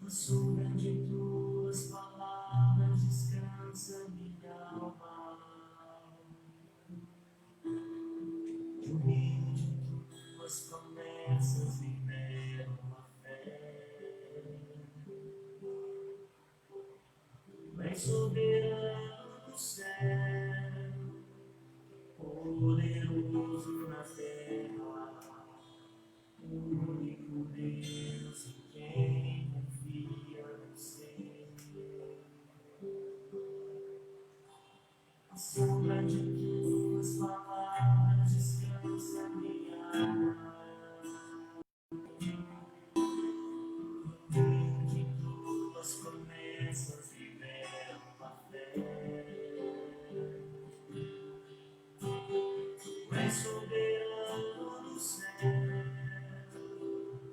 sombra de tuas palavras descansa minha alma. No rio de tuas promessas liberam a fé. Tu és soberano no céu, poderoso na terra, o único Deus em quem confia você. A sombra de tuas palavras descansa minha alma. De tuas promessas liberam a fé. Tu és soberano no céu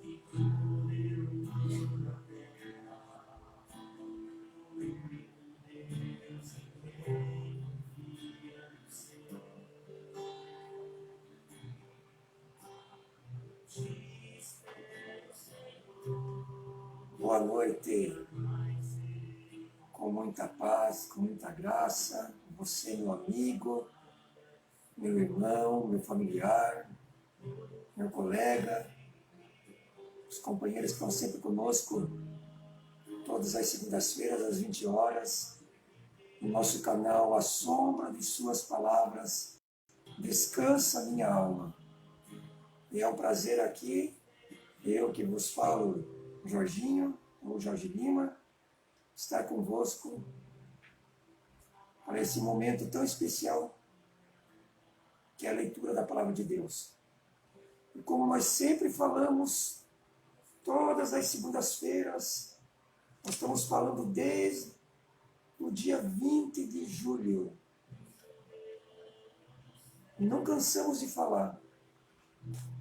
e poderoso na terra, o único Deus em quem confia no Senhor. Te espero, Senhor. Boa noite, com muita paz, com muita graça, você, meu amigo, meu irmão, meu familiar, meu colega, os companheiros que estão sempre conosco, todas as segundas-feiras, às 20 horas, no nosso canal A Sombra de Suas Palavras, descansa minha alma. E é um prazer aqui, eu que vos falo, Jorginho, ou Jorge Lima, estar convosco para esse momento tão especial que é a leitura da Palavra de Deus. E como nós sempre falamos, todas as segundas-feiras, nós estamos falando desde o dia 20 de julho. E não cansamos de falar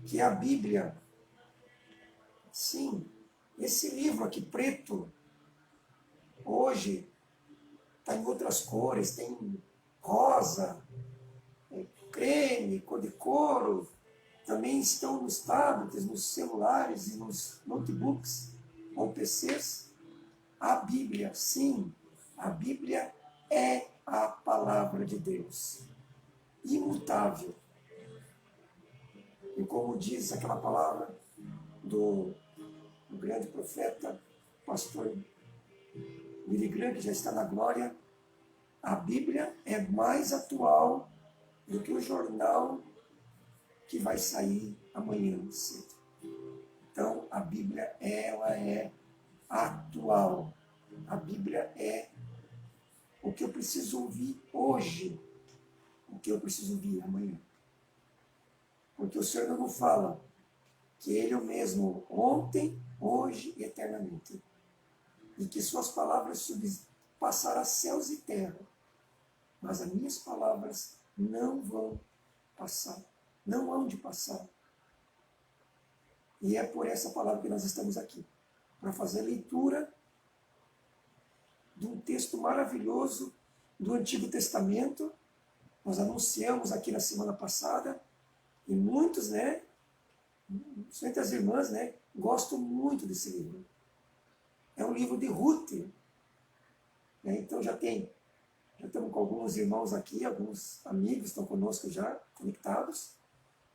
que a Bíblia, sim, esse livro aqui preto, hoje está em outras cores, tem rosa, creme, cor de couro, também estão nos tablets, nos celulares e nos notebooks ou PCs. A Bíblia, sim, a Bíblia é a palavra de Deus, imutável. E como diz aquela palavra do grande profeta, pastor Billy Graham, que já está na glória, a Bíblia é mais atual do que o jornal que vai sair amanhã cedo. Então, a Bíblia, ela é atual. A Bíblia é o que eu preciso ouvir hoje, o que eu preciso ouvir amanhã. Porque o Senhor não fala que Ele é o mesmo ontem, hoje e eternamente. E que suas palavras passarão céus e terra. Mas as minhas palavras não vão passar. Não hão de passar. E é por essa palavra que nós estamos aqui. Para fazer a leitura de um texto maravilhoso do Antigo Testamento. Nós anunciamos aqui na semana passada. E muitos, principalmente as irmãs, gostam muito desse livro. É um livro de Ruth. Então já estamos com alguns irmãos aqui, alguns amigos estão conosco já, conectados.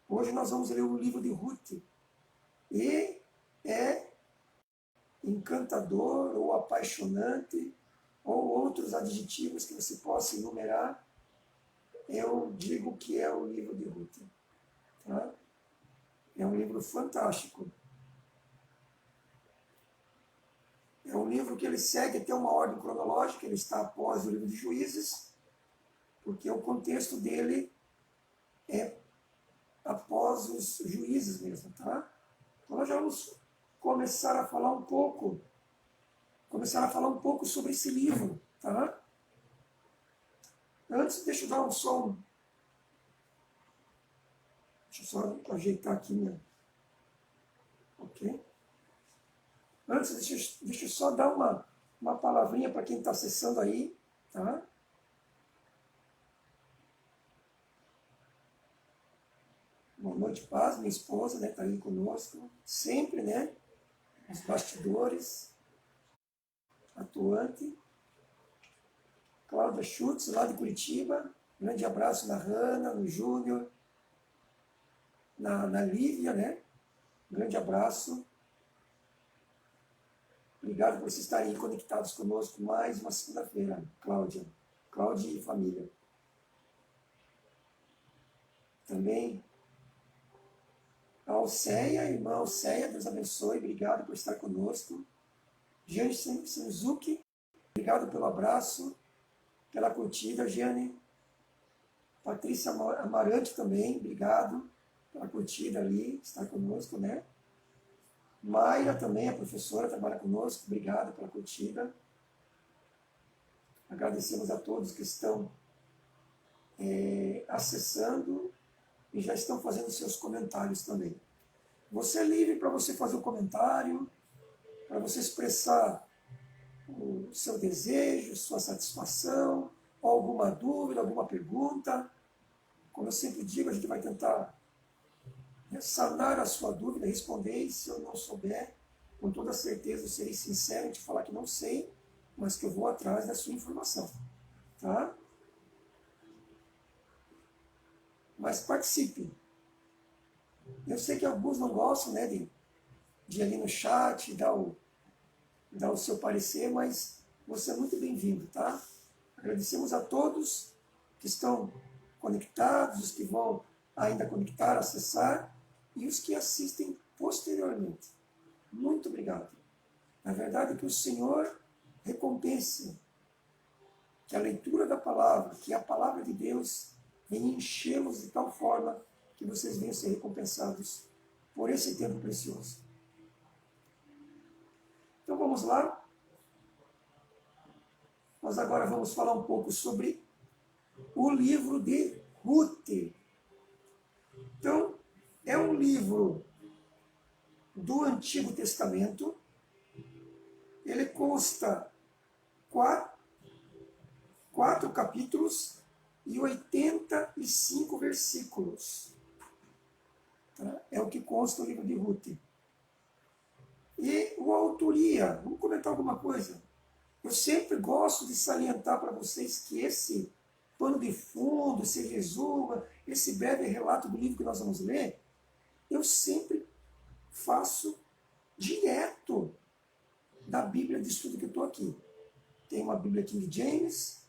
Hoje nós vamos ler o livro de Ruth. E é encantador, ou apaixonante, ou outros adjetivos que você possa enumerar. Eu digo que é o livro de Ruth. Tá? É um livro fantástico. É um livro que ele segue até uma ordem cronológica, ele está após o livro de Juízes, porque o contexto dele é após os juízes mesmo, tá? Então nós já vamos começar a falar um pouco sobre esse livro, tá? Antes, deixa eu dar um som. Deixa eu só ajeitar aqui, ok? Antes, deixa eu só dar uma palavrinha para quem está acessando aí, tá? Boa noite, Paz, minha esposa, está aí conosco, sempre, nos bastidores. atuante. Cláudia Schutz, lá de Curitiba. Grande abraço na Hanna, no Júnior, na Lívia, né? Grande abraço. Obrigado por vocês estarem conectados conosco mais uma segunda-feira, Cláudia. Cláudia e família. Também a Alceia, irmã Alceia, Deus abençoe, obrigado por estar conosco. Jane Senzuki, obrigado pelo abraço, pela curtida, Jane. Patrícia Amarante também, obrigado pela curtida ali, estar conosco, né? Mayra também, a professora, trabalha conosco, obrigado pela curtida. Agradecemos a todos que estão acessando e já estão fazendo seus comentários também. Você é livre para você fazer o comentário, para você expressar o seu desejo, sua satisfação, ou alguma dúvida, alguma pergunta. Como eu sempre digo, a gente vai tentar sanar a sua dúvida, responder, e se eu não souber, com toda certeza eu serei sincero em te falar que não sei, mas que eu vou atrás da sua informação. Tá? Mas participe. Eu sei que alguns não gostam, né, de ir ali no chat, dar o seu parecer, mas você é muito bem-vindo, tá? Agradecemos a todos que estão conectados, os que vão ainda conectar, acessar, e os que assistem posteriormente. Muito obrigado. Na verdade, que o Senhor recompense que a leitura da palavra, que a palavra de Deus venha enchê-los de tal forma que vocês venham ser recompensados por esse tempo precioso. Então vamos lá. Nós agora vamos falar um pouco sobre o livro de Ruth. Então, é um livro do Antigo Testamento. Ele consta quatro capítulos e 85 versículos. Tá? É o que consta o livro de Ruth. E a autoria, vamos comentar alguma coisa? Eu sempre gosto de salientar para vocês que esse pano de fundo, esse resumo, esse breve relato do livro que nós vamos ler, eu sempre faço direto da Bíblia de estudo que eu estou aqui. Tem uma Bíblia King James,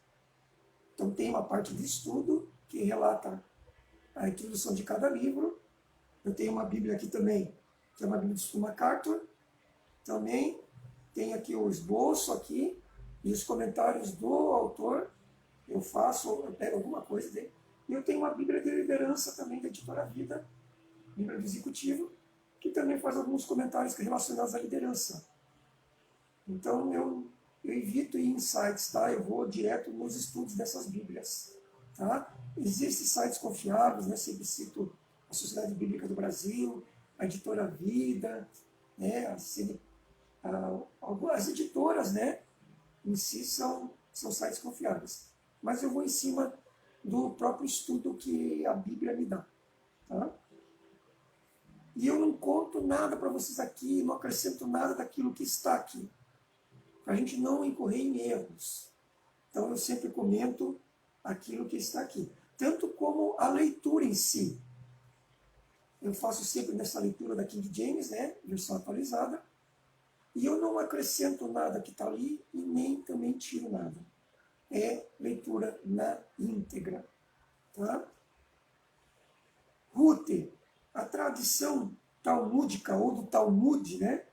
então tem uma parte de estudo que relata a introdução de cada livro. Eu tenho uma Bíblia aqui também, que é uma Bíblia de estudo MacArthur. Também tem aqui o esboço aqui e os comentários do autor. Eu pego alguma coisa dele. E eu tenho uma Bíblia de liderança também da Editora Vida, Bíblia do Executivo, que também faz alguns comentários relacionados à liderança. Então eu evito ir em sites, tá? Eu vou direto nos estudos dessas Bíblias. Tá? Existem sites confiáveis, né? Sempre cito a Sociedade Bíblica do Brasil, a Editora Vida, né? As editoras, né? Em si são sites confiáveis. Mas eu vou em cima do próprio estudo que a Bíblia me dá. Tá? E eu não conto nada para vocês aqui, não acrescento nada daquilo que está aqui, para a gente não incorrer em erros. Então eu sempre comento aquilo que está aqui. Tanto como a leitura em si. Eu faço sempre nessa leitura da King James, né, versão atualizada, e eu não acrescento nada que está ali e nem também tiro nada. É leitura na íntegra. Tá? Ruth, a tradição talmúdica ou do Talmud, né,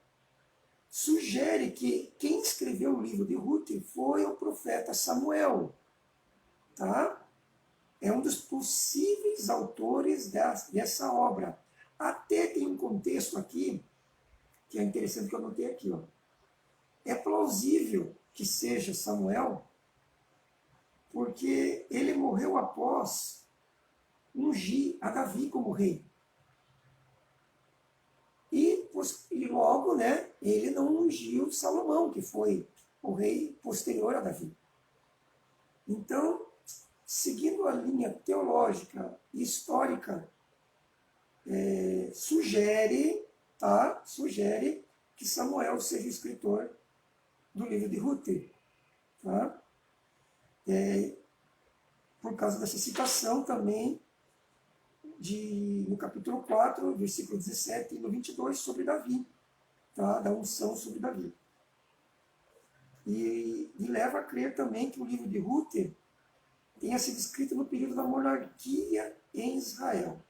sugere que quem escreveu o livro de Ruth foi o profeta Samuel. Tá? É um dos possíveis autores dessa obra. Até tem um contexto aqui, que é interessante que eu anotei aqui. Ó. É plausível que seja Samuel, porque ele morreu após ungir a Davi como rei. E logo, né, ele não ungiu Salomão, que foi o rei posterior a Davi. Então, seguindo a linha teológica e histórica, sugere que Samuel seja o escritor do livro de Ruth. Tá? Por causa dessa citação também no capítulo 4, versículo 17 e no 22, sobre Davi, tá? Da unção sobre Davi. E leva a crer também que o livro de Ruth tenha sido escrito no período da monarquia em Israel,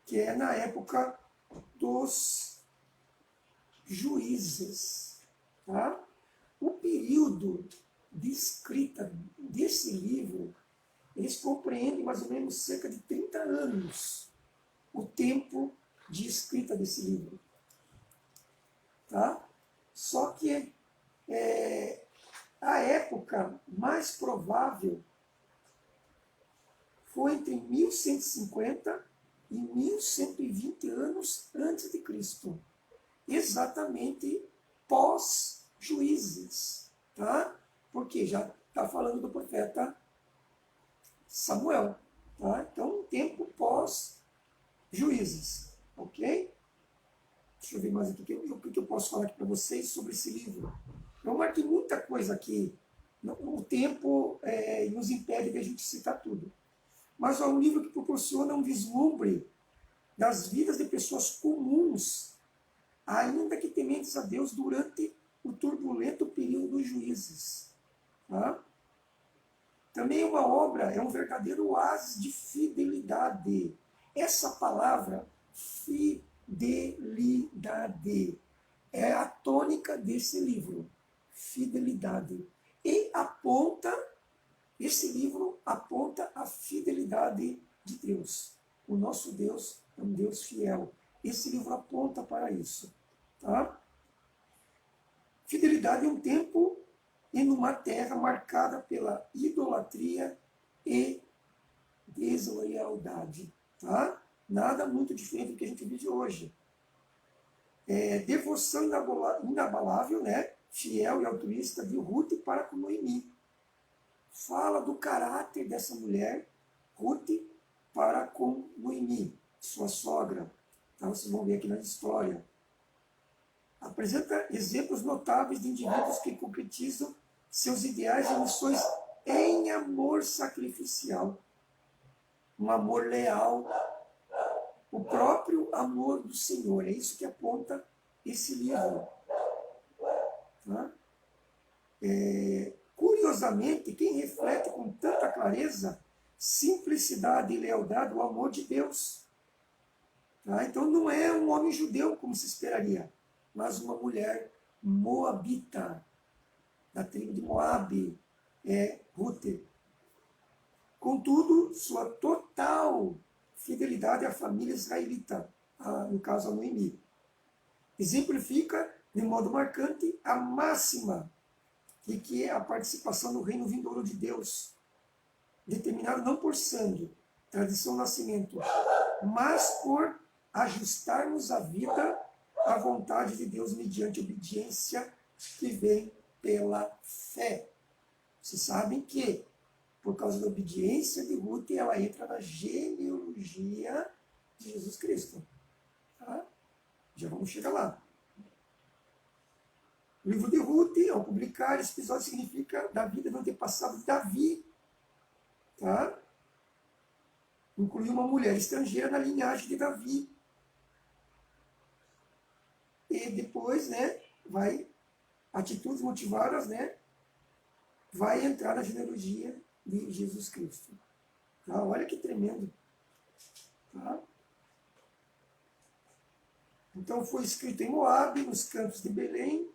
que é na época dos juízes. Tá? O período de escrita desse livro, eles compreendem mais ou menos cerca de 30 anos, o tempo de escrita desse livro. Tá? Só que a época mais provável foi entre 1150 e 1120 anos antes de Cristo, exatamente pós-juízes, tá? Porque já está falando do profeta Samuel, tá? Então, um tempo pós-juízes, ok? Deixa eu ver mais aqui, o que eu posso falar aqui para vocês sobre esse livro. Eu marquei muita coisa aqui, o tempo nos impede de a gente citar tudo. Mas é um livro que proporciona um vislumbre das vidas de pessoas comuns, ainda que tementes a Deus durante o turbulento período dos juízes. Tá? Também uma obra, é um verdadeiro oásis de fidelidade. Essa palavra, fidelidade, é a tônica desse livro. Fidelidade. E esse livro aponta a fidelidade de Deus. O nosso Deus é um Deus fiel. Esse livro aponta para isso. Tá? Fidelidade é um tempo e numa terra marcada pela idolatria e deslealdade. Tá? Nada muito diferente do que a gente vive hoje. Devoção inabalável, né? Fiel e altruísta de Ruth para com Noemi. Fala do caráter dessa mulher, Ruth, para com Noemi, sua sogra. Então, vocês vão ver aqui na história. Apresenta exemplos notáveis de indivíduos que concretizam seus ideais e missões em amor sacrificial. Um amor leal. O próprio amor do Senhor. É isso que aponta esse livro. Tá? Curiosamente, quem reflete com tanta clareza simplicidade e lealdade o amor de Deus. Tá? Então não é um homem judeu, como se esperaria, mas uma mulher moabita, da tribo de Moabe, Ruth. Contudo, sua total fidelidade à família israelita, no caso a Noemi, exemplifica de modo marcante a máxima de que é a participação no reino vindouro de Deus, determinado não por sangue, tradição, nascimento, mas por ajustarmos a vida à vontade de Deus mediante obediência que vem pela fé. Vocês sabem que, por causa da obediência de Ruth, ela entra na genealogia de Jesus Cristo. Tá? Já vamos chegar lá. O livro de Ruth, ao publicar, esse episódio significa da vida do antepassado de Davi. Tá? Incluiu uma mulher estrangeira na linhagem de Davi. E depois, né, atitudes motivadas, né, vai entrar na genealogia de Jesus Cristo. Tá? Olha que tremendo. Tá? Então foi escrito em Moabe, nos campos de Belém,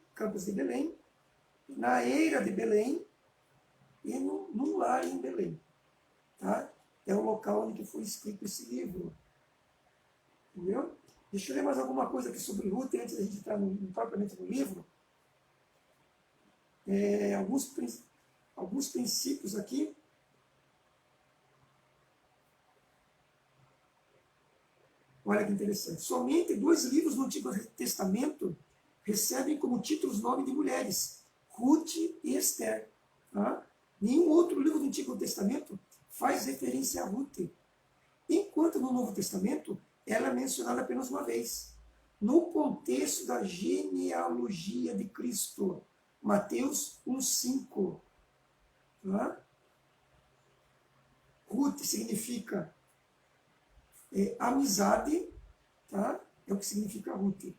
na eira de Belém e num lar em Belém. Tá? É o local onde foi escrito esse livro. Entendeu? Deixa eu ler mais alguma coisa aqui sobre Ruth, antes da gente entrar propriamente no livro. Alguns princípios aqui. Olha que interessante. Somente 2 livros do Antigo Testamento recebem como títulos nome de mulheres, Ruth e Esther. Tá? Nenhum outro livro do Antigo Testamento faz referência a Ruth. Enquanto no Novo Testamento, ela é mencionada apenas uma vez, no contexto da genealogia de Cristo. Mateus 1,5. Tá? Ruth significa amizade, tá? É o que significa Ruth.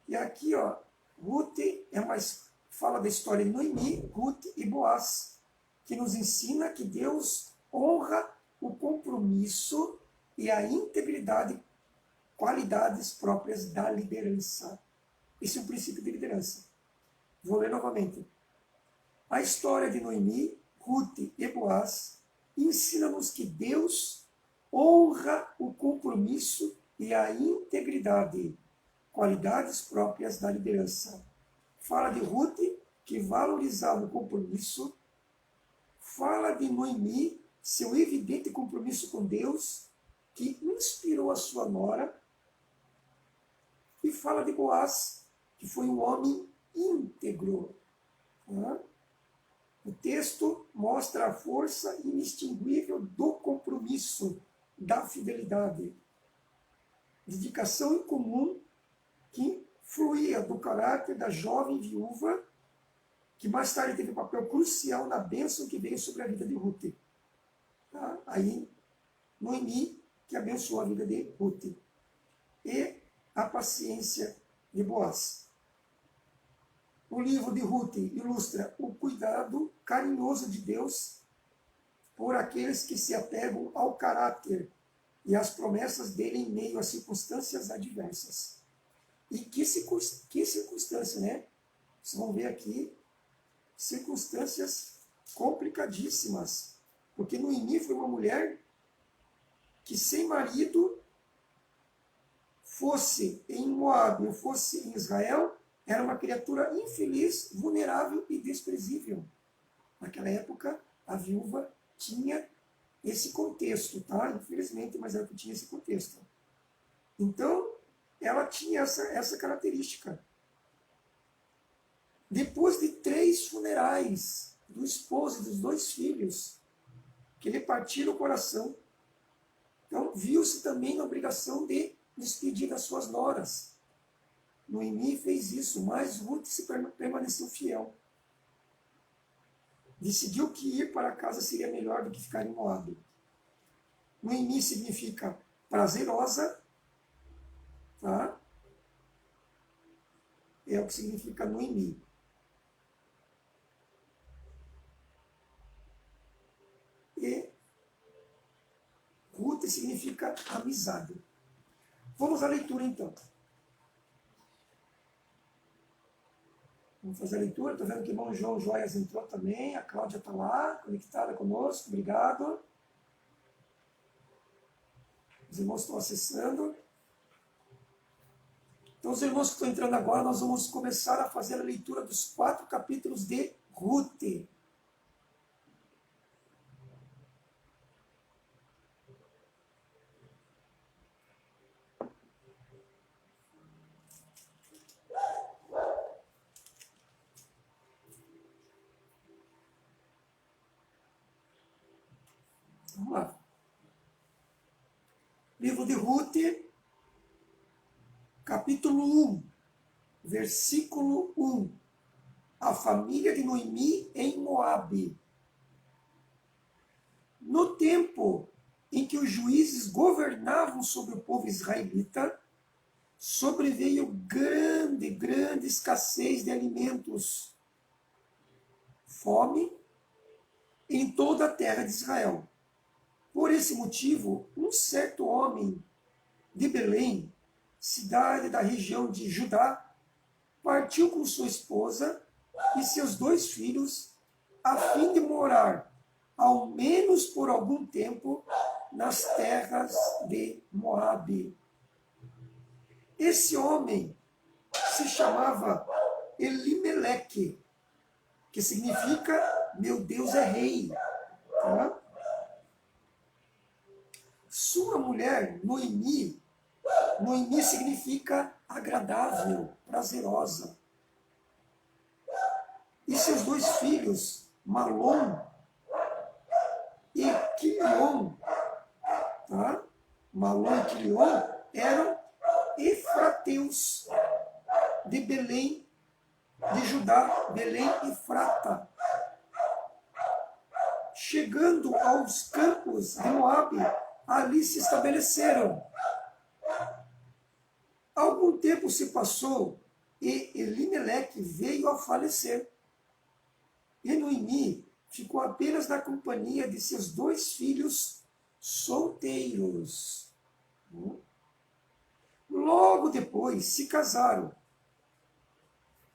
E aqui, ó, Ruth fala da história de Noemi, Ruth e Boaz, que nos ensina que Deus honra o compromisso e a integridade, qualidades próprias da liderança. Esse é um princípio de liderança. Vou ler novamente. A história de Noemi, Ruth e Boaz ensina-nos que Deus honra o compromisso e a integridade, qualidades próprias da liderança. Fala de Ruth, que valorizava o compromisso. Fala de Noemi, seu evidente compromisso com Deus, que inspirou a sua nora. E fala de Boaz, que foi um homem íntegro. O texto mostra a força inextinguível do compromisso, da fidelidade. Dedicação em comum que fluía do caráter da jovem viúva, que mais tarde teve um papel crucial na bênção que veio sobre a vida de Ruth. Tá? Aí, Noemi, que abençoou a vida de Ruth. E a paciência de Boaz. O livro de Ruth ilustra o cuidado carinhoso de Deus por aqueles que se apegam ao caráter e às promessas dele em meio a circunstâncias adversas. E que circunstância, né? Vocês vão ver aqui circunstâncias complicadíssimas. Porque Noemi foi uma mulher que sem marido, fosse em Moab ou fosse em Israel, era uma criatura infeliz, vulnerável e desprezível. Naquela época, a viúva tinha esse contexto, tá? Infelizmente, mas ela tinha esse contexto. Então, ela tinha essa característica. Depois de 3 funerais do esposo e dos 2 filhos, que lhe partiram o coração, então viu-se também na obrigação de despedir das suas noras. Noemi fez isso, mas Ruth permaneceu fiel. Decidiu que ir para casa seria melhor do que ficar em Moab. Noemi significa prazerosa, tá? É o que significa Noemi. E Ruth significa amizade. Vamos à leitura então. Vamos fazer a leitura. Estou vendo que o irmão João Joias entrou também. A Cláudia está lá, conectada conosco. Obrigado. Os irmãos estão acessando. Então, os irmãos que estão entrando agora, nós vamos começar a fazer a leitura dos 4 capítulos de Ruth. Vamos lá. Livro de Ruth, capítulo 1, versículo 1. A família de Noemi em Moabe. No tempo em que os juízes governavam sobre o povo israelita, sobreveio grande escassez de alimentos, fome, em toda a terra de Israel. Por esse motivo, um certo homem de Belém, cidade da região de Judá, partiu com sua esposa e seus 2 filhos, a fim de morar, ao menos por algum tempo, nas terras de Moabe. Esse homem se chamava Elimeleque, que significa meu Deus é rei. Tá? Sua mulher, Noemi significa agradável, prazerosa. E seus 2 filhos, Malom e Quilion, tá? Malom e Quilion, eram efrateus de Belém, de Judá, Belém e Efrata. Chegando aos campos de Moabe, ali se estabeleceram. Algum tempo se passou e Elimeleque veio a falecer. E Noemi ficou apenas na companhia de seus 2 filhos solteiros. Logo depois se casaram.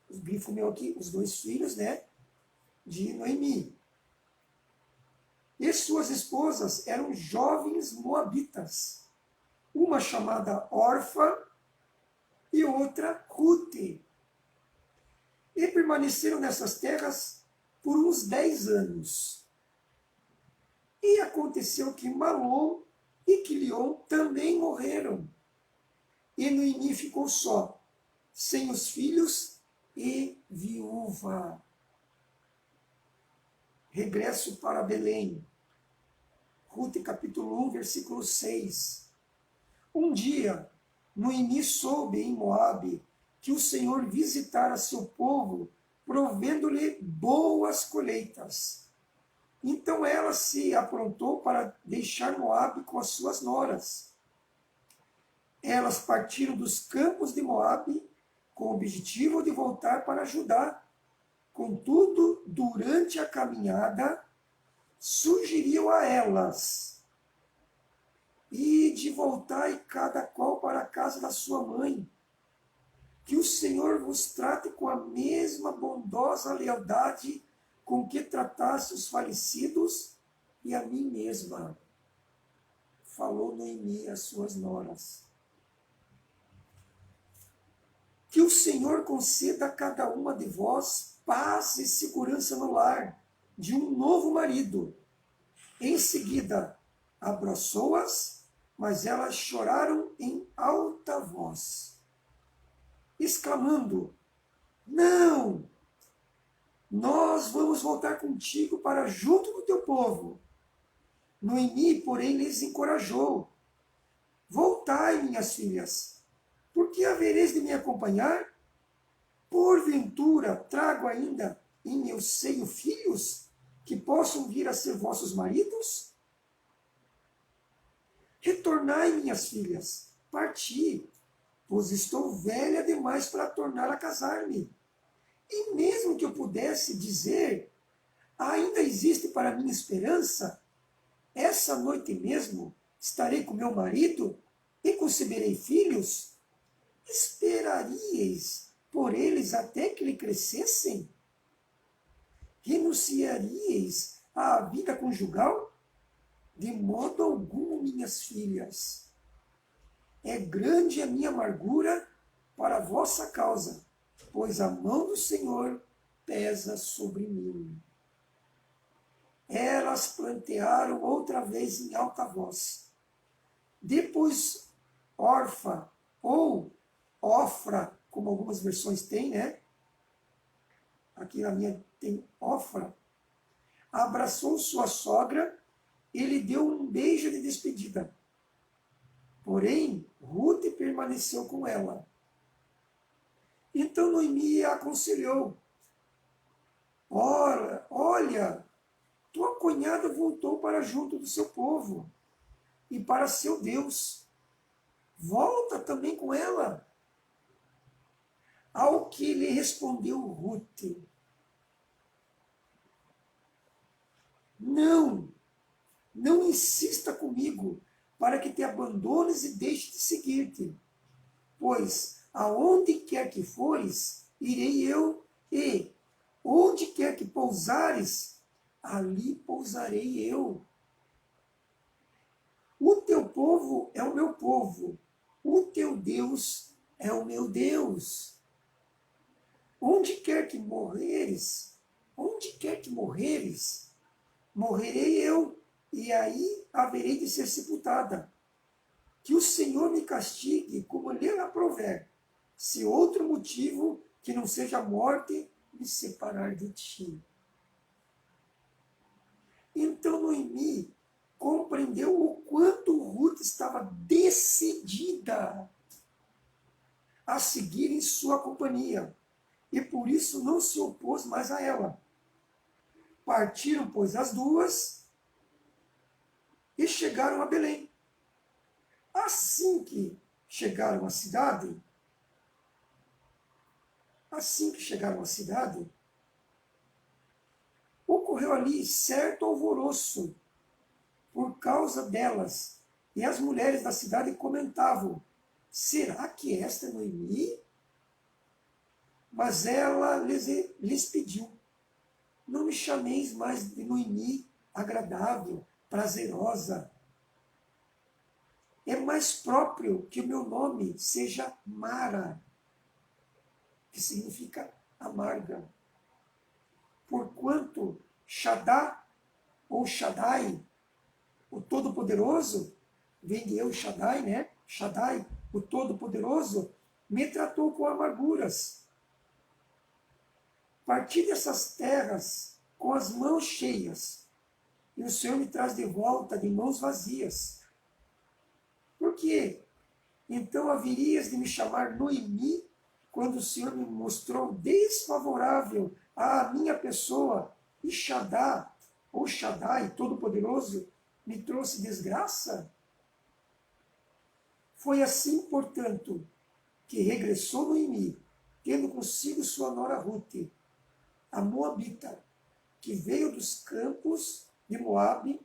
O grifo meu aqui, os 2 filhos, né, de Noemi. E suas esposas eram jovens moabitas, uma chamada Orfa e outra Rute. E permaneceram nessas terras por uns 10 anos. E aconteceu que Malom e Quilion também morreram. E Noemi ficou só, sem os filhos e viúva. Regresso para Belém. Rute capítulo 1, versículo 6. Um dia, Noemi soube em Moabe que o Senhor visitara seu povo, provendo-lhe boas colheitas. Então ela se aprontou para deixar Moabe com as suas noras. Elas partiram dos campos de Moabe com o objetivo de voltar para Judá. Contudo, durante a caminhada, sugeriu a elas e de voltar e cada qual para a casa da sua mãe, que o Senhor vos trate com a mesma bondosa lealdade com que tratasse os falecidos e a mim mesma. Falou Noemi às suas noras. Que o Senhor conceda a cada uma de vós paz e segurança no lar de um novo marido. Em seguida, abraçou-as, mas elas choraram em alta voz, exclamando: não, nós vamos voltar contigo para junto do teu povo. Noemi, porém, lhes encorajou: voltai, minhas filhas, porque havereis de me acompanhar? Porventura trago ainda em meu seio filhos que possam vir a ser vossos maridos? Retornai, minhas filhas, parti, pois estou velha demais para tornar a casar-me. E mesmo que eu pudesse dizer, ainda existe para mim esperança, essa noite mesmo estarei com meu marido e conceberei filhos? Esperaríeis por eles até que lhe crescessem? Renunciaríeis à vida conjugal? De modo algum, minhas filhas. É grande a minha amargura para a vossa causa, pois a mão do Senhor pesa sobre mim. Elas plantearam outra vez em alta voz. Depois, Orfa, ou Ofra, como algumas versões têm, né? Aqui na minha tem Ofra, abraçou sua sogra e lhe deu um beijo de despedida. Porém, Rute permaneceu com ela. Então Noemi a aconselhou: olha, tua cunhada voltou para junto do seu povo e para seu Deus. Volta também com ela. Ao que lhe respondeu Rute: não insista comigo para que te abandones e deixe de seguir-te, pois aonde quer que fores, irei eu, e onde quer que pousares, ali pousarei eu. O teu povo é o meu povo, o teu Deus é o meu Deus. Onde quer que morreres, morrerei eu, e aí haverei de ser sepultada. Que o Senhor me castigue como lhe aprouver, se outro motivo que não seja a morte me separar de ti. Então Noemi compreendeu o quanto Ruth estava decidida a seguir em sua companhia, e por isso não se opôs mais a ela. Partiram, pois, as duas e chegaram a Belém. Assim que chegaram à cidade, ocorreu ali certo alvoroço por causa delas, e as mulheres da cidade comentavam: será que esta é Noemi? Mas ela lhes pediu: não me chameis mais de Noemi, agradável, prazerosa. É mais próprio que o meu nome seja Mara, que significa amarga. Porquanto Shaddá, ou Shaddai, o Todo-Poderoso, vem de El Shaddai, né? Shaddai, o Todo-Poderoso, me tratou com amarguras. Parti dessas terras com as mãos cheias, e o Senhor me traz de volta de mãos vazias. Por quê? Então haverias de me chamar Noemi, quando o Senhor me mostrou desfavorável à minha pessoa, e Shaddá, ou Shaddai, Todo-Poderoso, me trouxe desgraça? Foi assim, portanto, que regressou Noemi, tendo consigo sua nora Ruth, a Moabita, que veio dos campos de Moabe,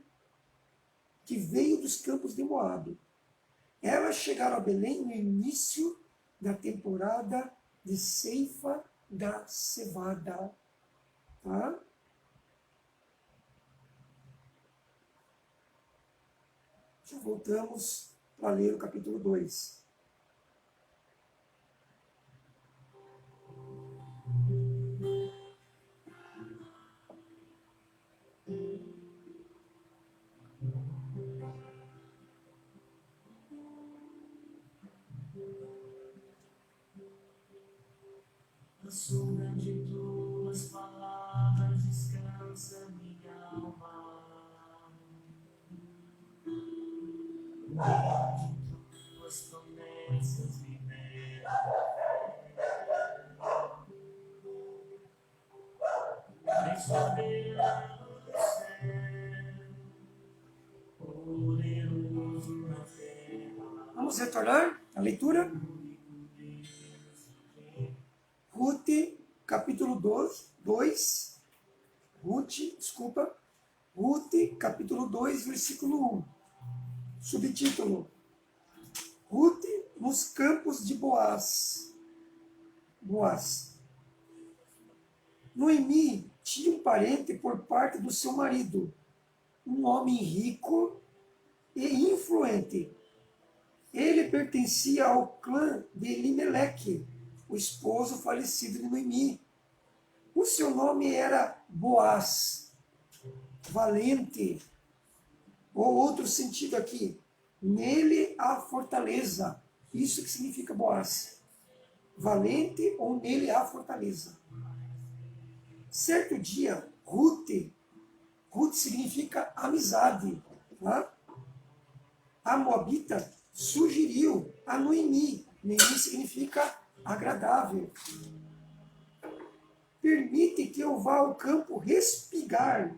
Elas chegaram a Belém no início da temporada de ceifa da cevada. Tá? Já voltamos para ler o capítulo 2. A sombra de tuas palavras descansa minha alma. Tuas promessas libertam. És soberano no céu, poderoso na terra. Vamos retornar à leitura? Ruth, capítulo 2. Ruth, capítulo 2, versículo 1. Subtítulo: Ruth nos campos de Boaz. Noemi tinha um parente por parte do seu marido, um homem rico e influente. Ele pertencia ao clã de Elimeleque, o esposo falecido de Noemi. O seu nome era Boaz, valente, ou outro sentido aqui, nele há fortaleza. Isso que significa Boaz. Valente ou nele há fortaleza. Certo dia, Ruth significa amizade. Tá? A Moabita sugeriu a Noemi. Noemi significa agradável. Permite que eu vá ao campo respigar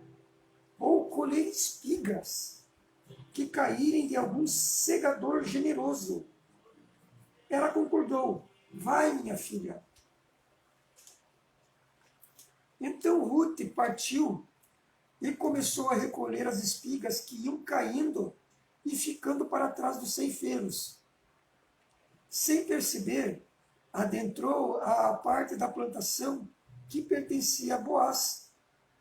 ou colher espigas que caírem de algum segador generoso. Ela concordou. Vai, minha filha. Então Ruth partiu e começou a recolher as espigas que iam caindo e ficando para trás dos ceifeiros. Sem perceber, adentrou a parte da plantação que pertencia a Boaz,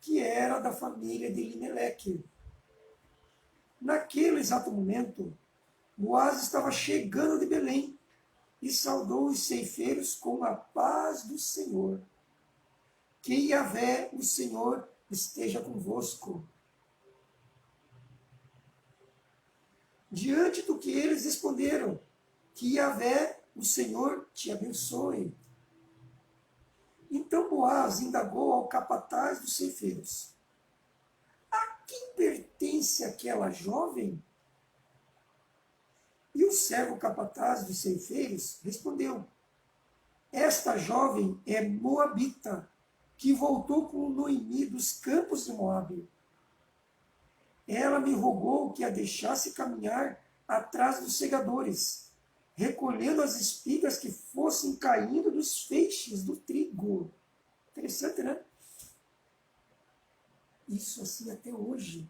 que era da família de Elimeleque. Naquele exato momento, Boaz estava chegando de Belém e saudou os ceifeiros com a paz do Senhor. Que Yahvé, o Senhor, esteja convosco. Diante do que eles responderam, que Yahvé, o Senhor, te abençoe. Então Boaz indagou ao capataz dos ceifeiros: a quem pertence pertence àquela jovem? E o servo capataz dos ceifeiros respondeu: esta jovem é moabita, que voltou com Noemi dos campos de Moabe. Ela me rogou que a deixasse caminhar atrás dos segadores, recolhendo as espigas que fossem caindo dos feixes do trigo. Interessante, né? Isso assim até hoje.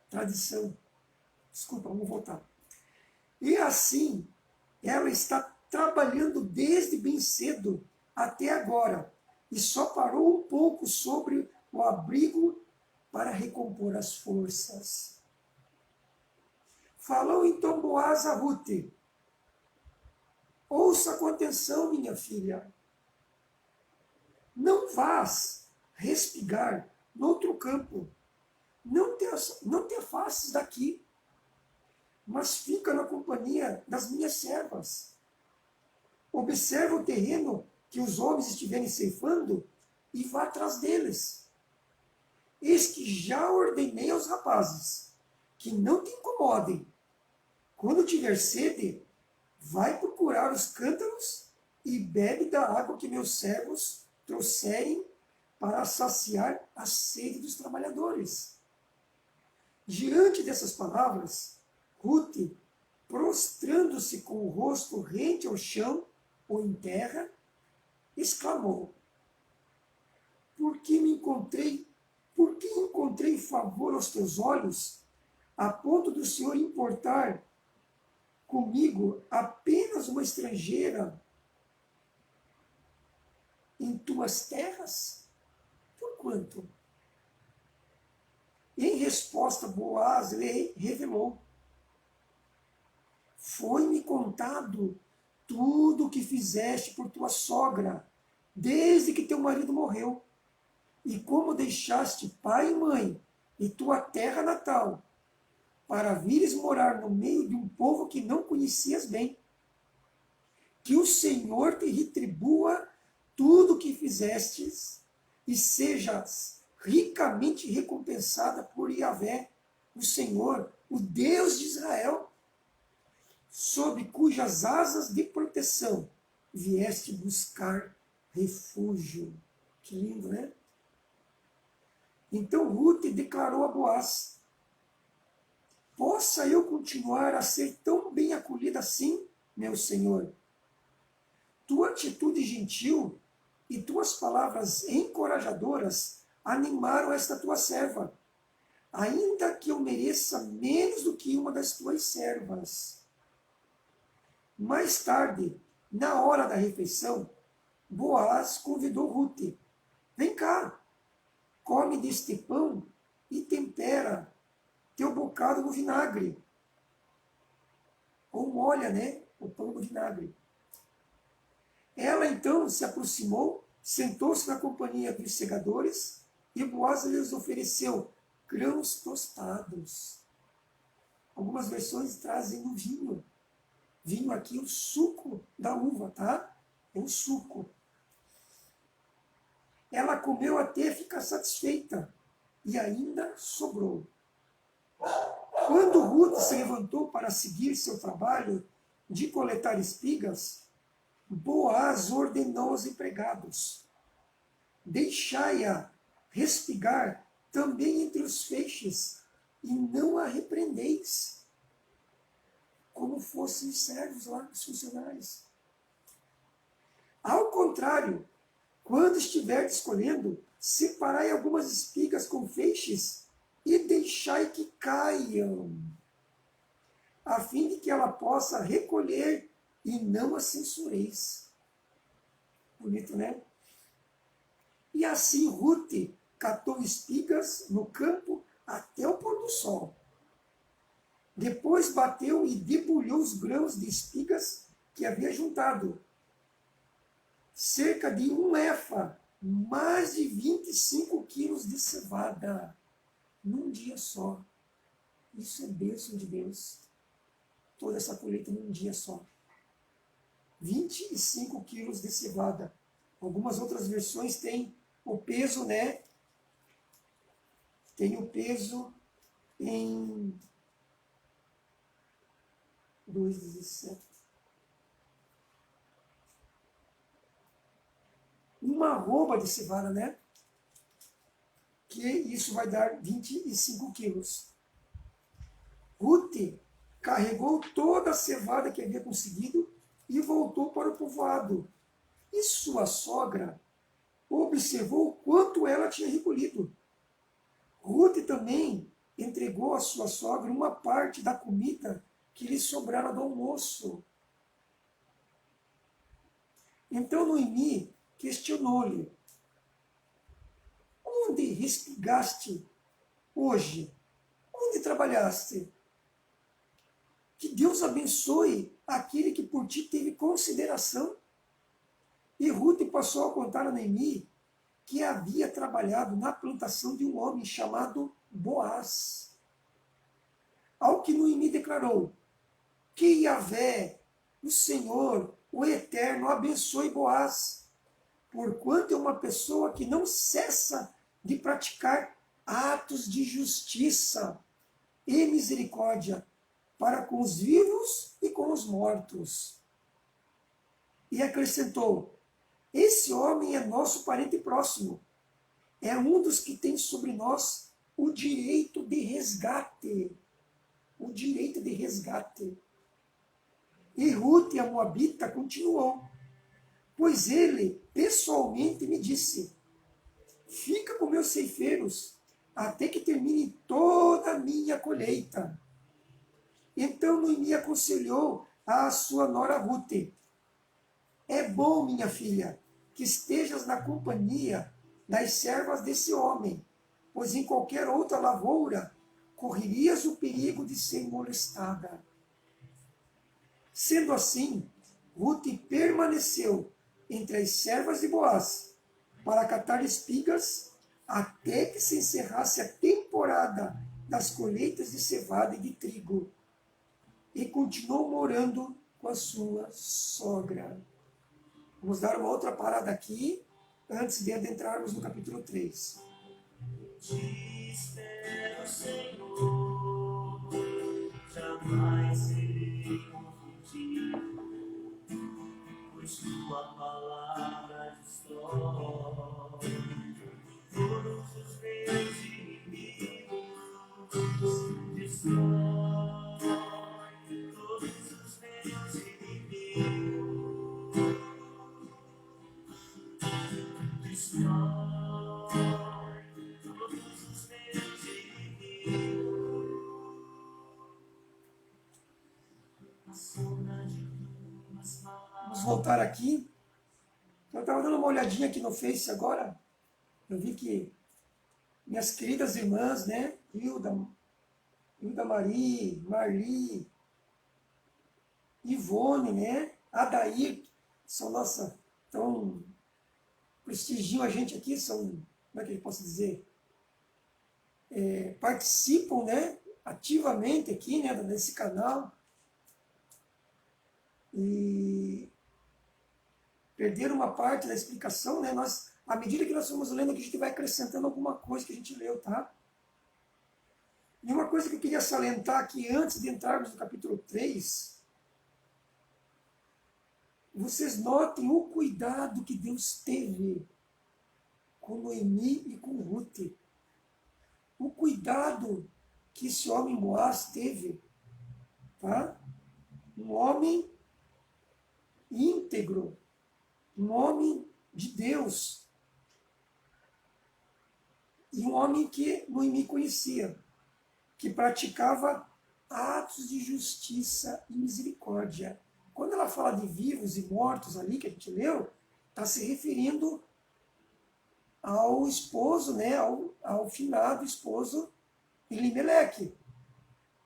Tradição. Desculpa, vamos voltar. E assim, ela está trabalhando desde bem cedo até agora, e só parou um pouco sobre o abrigo para recompor as forças. Falou então Boaz a Rute: ouça com atenção, minha filha. Não vás respigar noutro campo. Não te afastes daqui, mas fica na companhia das minhas servas. Observa o terreno que os homens estiverem ceifando e vá atrás deles. Eis que já ordenei aos rapazes que não te incomodem. Quando tiver sede, vai procurar os cântaros e bebe da água que meus servos trouxerem para saciar a sede dos trabalhadores. Diante dessas palavras, Rute, prostrando-se com o rosto rente ao chão ou em terra, exclamou: por que encontrei favor aos teus olhos, a ponto do Senhor importar comigo apenas uma estrangeira em tuas terras? Por quanto? Em resposta, Boaz lhe revelou: foi-me contado tudo o que fizeste por tua sogra, desde que teu marido morreu, e como deixaste pai e mãe e tua terra natal, para vires morar no meio de um povo que não conhecias bem. Que o Senhor te retribua tudo o que fizestes, e sejas ricamente recompensada por Yahvé, o Senhor, o Deus de Israel, sob cujas asas de proteção vieste buscar refúgio. Que lindo, né? Então Rute declarou a Boaz: possa eu continuar a ser tão bem acolhida assim, meu senhor? Tua atitude gentil e tuas palavras encorajadoras animaram esta tua serva, ainda que eu mereça menos do que uma das tuas servas. Mais tarde, na hora da refeição, Boaz convidou Rute: vem cá, come deste pão e tempera teu bocado no vinagre. Ou molha, né, o pão no vinagre. Ela então se aproximou, sentou-se na companhia dos segadores, e Boaz lhes ofereceu grãos tostados. Algumas versões trazem o vinho. Vinho aqui, o suco da uva, tá? É o suco. Ela comeu até ficar satisfeita, e ainda sobrou. Quando Rute se levantou para seguir seu trabalho de coletar espigas, Boaz ordenou aos empregados: deixai-a respigar também entre os feixes, e não a repreendeis, como fossem servos lá, os funcionários. Ao contrário, quando estiverdes colhendo, separai algumas espigas com feixes e deixai que caiam, a fim de que ela possa recolher e não a censureis. Bonito, né? E assim Rute catou espigas no campo até o pôr do sol. Depois bateu e debulhou os grãos de espigas que havia juntado. Cerca de 1 efa, mais de 25 quilos de cevada, num dia só. Isso é bênção de Deus. Toda essa colheita num dia só. 25 quilos de cevada. Algumas outras versões têm o peso, né, tem o peso em 2,17. Uma arroba de cevada, né? Que isso vai dar 25 quilos. Ruth carregou toda a cevada que havia conseguido e voltou para o povoado. E sua sogra observou o quanto ela tinha recolhido. Ruth também entregou à sua sogra uma parte da comida que lhe sobrara do almoço. Então Noemi questionou-lhe: onde respigaste hoje? Onde trabalhaste? Que Deus abençoe aquele que por ti teve consideração. E Ruth passou a contar a Noemi que havia trabalhado na plantação de um homem chamado Boaz. Ao que Noemi declarou: que Yahvé, o Senhor, o Eterno, abençoe Boaz, porquanto é uma pessoa que não cessa de praticar atos de justiça e misericórdia para com os vivos e com os mortos. E acrescentou: esse homem é nosso parente próximo, é um dos que tem sobre nós o direito de resgate. O direito de resgate. E Ruth, a Moabita, continuou: pois ele pessoalmente me disse: fica com meus ceifeiros até que termine toda a minha colheita. Então Noemi aconselhou a sua nora Ruth: é bom, minha filha, que estejas na companhia das servas desse homem, pois em qualquer outra lavoura correrias o perigo de ser molestada. Sendo assim, Ruth permaneceu entre as servas de Boaz para catar espigas até que se encerrasse a temporada das colheitas de cevada e de trigo, e continuou morando com a sua sogra. Vamos dar uma outra parada aqui, antes de adentrarmos no capítulo 3. Te espero, Senhor, jamais serei confundido, pois tua palavra destrói todos os meus inimigos, destrói todos os meus inimigos, destrói todos os meus inimigos. A sombra de tuas palavras. Vamos voltar aqui. Eu estava dando uma olhadinha aqui no Face agora. Eu vi que minhas queridas irmãs, né? Hilda Marie, Marli, Ivone, né? Adair, são nossa, tão prestigiam a gente aqui, são, como é que eu posso dizer? Participam, né? Ativamente aqui, né? Nesse canal. E perderam uma parte da explicação, né? Nós, à medida que nós vamos lendo aqui, a gente vai acrescentando alguma coisa que a gente leu, tá? E uma coisa que eu queria salientar aqui, antes de entrarmos no capítulo 3, vocês notem o cuidado que Deus teve com Noemi e com Ruth. O cuidado que esse homem Boaz teve, tá? Um homem íntegro, um homem de Deus, e um homem que Noemi conhecia, que praticava atos de justiça e misericórdia. Quando ela fala de vivos e mortos ali, que a gente leu, está se referindo ao esposo, né, ao finado esposo Elimeleque,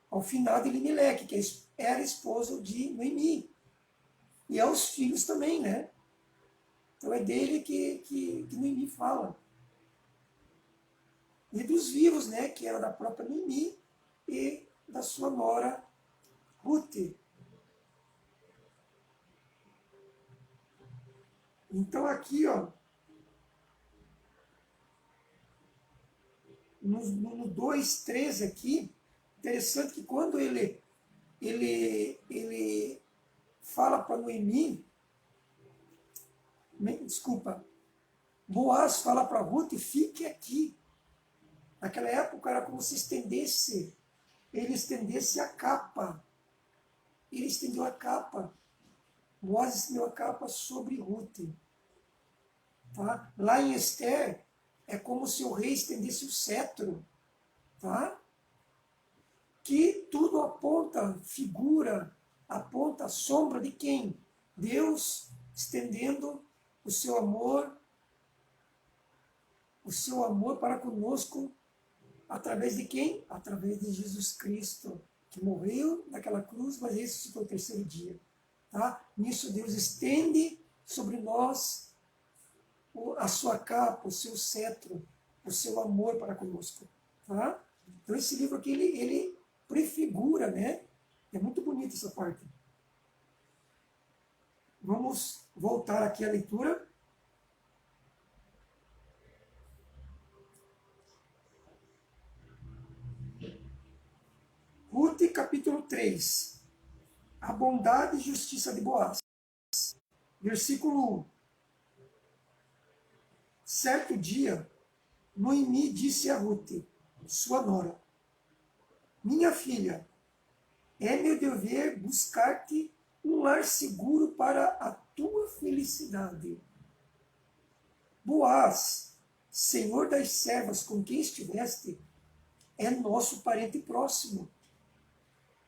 ao finado Elimeleque, que era esposo de Noemi, e aos filhos também, né? Então é dele que Noemi fala. E dos vivos, né, que era da própria Noemi e da sua nora Ruth. Então aqui, ó, no 2:13 aqui, interessante que quando ele fala para Noemi, desculpa, Boaz fala para Ruth, fique aqui. Naquela época era como se ele estendesse a capa. Ele estendeu a capa. Boaz estendeu a capa sobre Ruth. Tá? Lá em Esther, é como se o rei estendesse o cetro. Tá? Que tudo aponta, aponta a sombra de quem? Deus estendendo o seu amor para conosco, através de quem? Através de Jesus Cristo, que morreu naquela cruz, mas ressuscitou no terceiro dia. Tá? Nisso Deus estende sobre nós a sua capa, o seu cetro, o seu amor para conosco. Tá? Então esse livro aqui, ele prefigura, né? É muito bonita essa parte. Vamos voltar aqui à leitura. Ruth, capítulo 3. A bondade e justiça de Boaz. Versículo 1. Certo dia, Noemi disse a Ruth, sua nora, minha filha, é meu dever buscar-te um lar seguro para a tua felicidade. Boaz, senhor das servas com quem estiveste, é nosso parente próximo.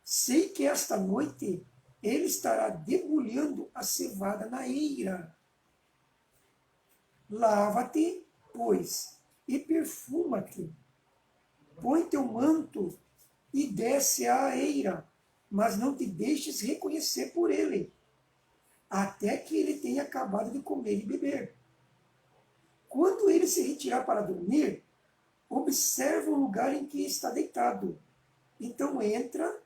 Sei que esta noite ele estará debulhando a cevada na eira. Lava-te, pois, e perfuma-te. Põe teu manto e desce à eira, mas não te deixes reconhecer por ele, até que ele tenha acabado de comer e beber. Quando ele se retirar para dormir, observa o lugar em que está deitado. Então entra,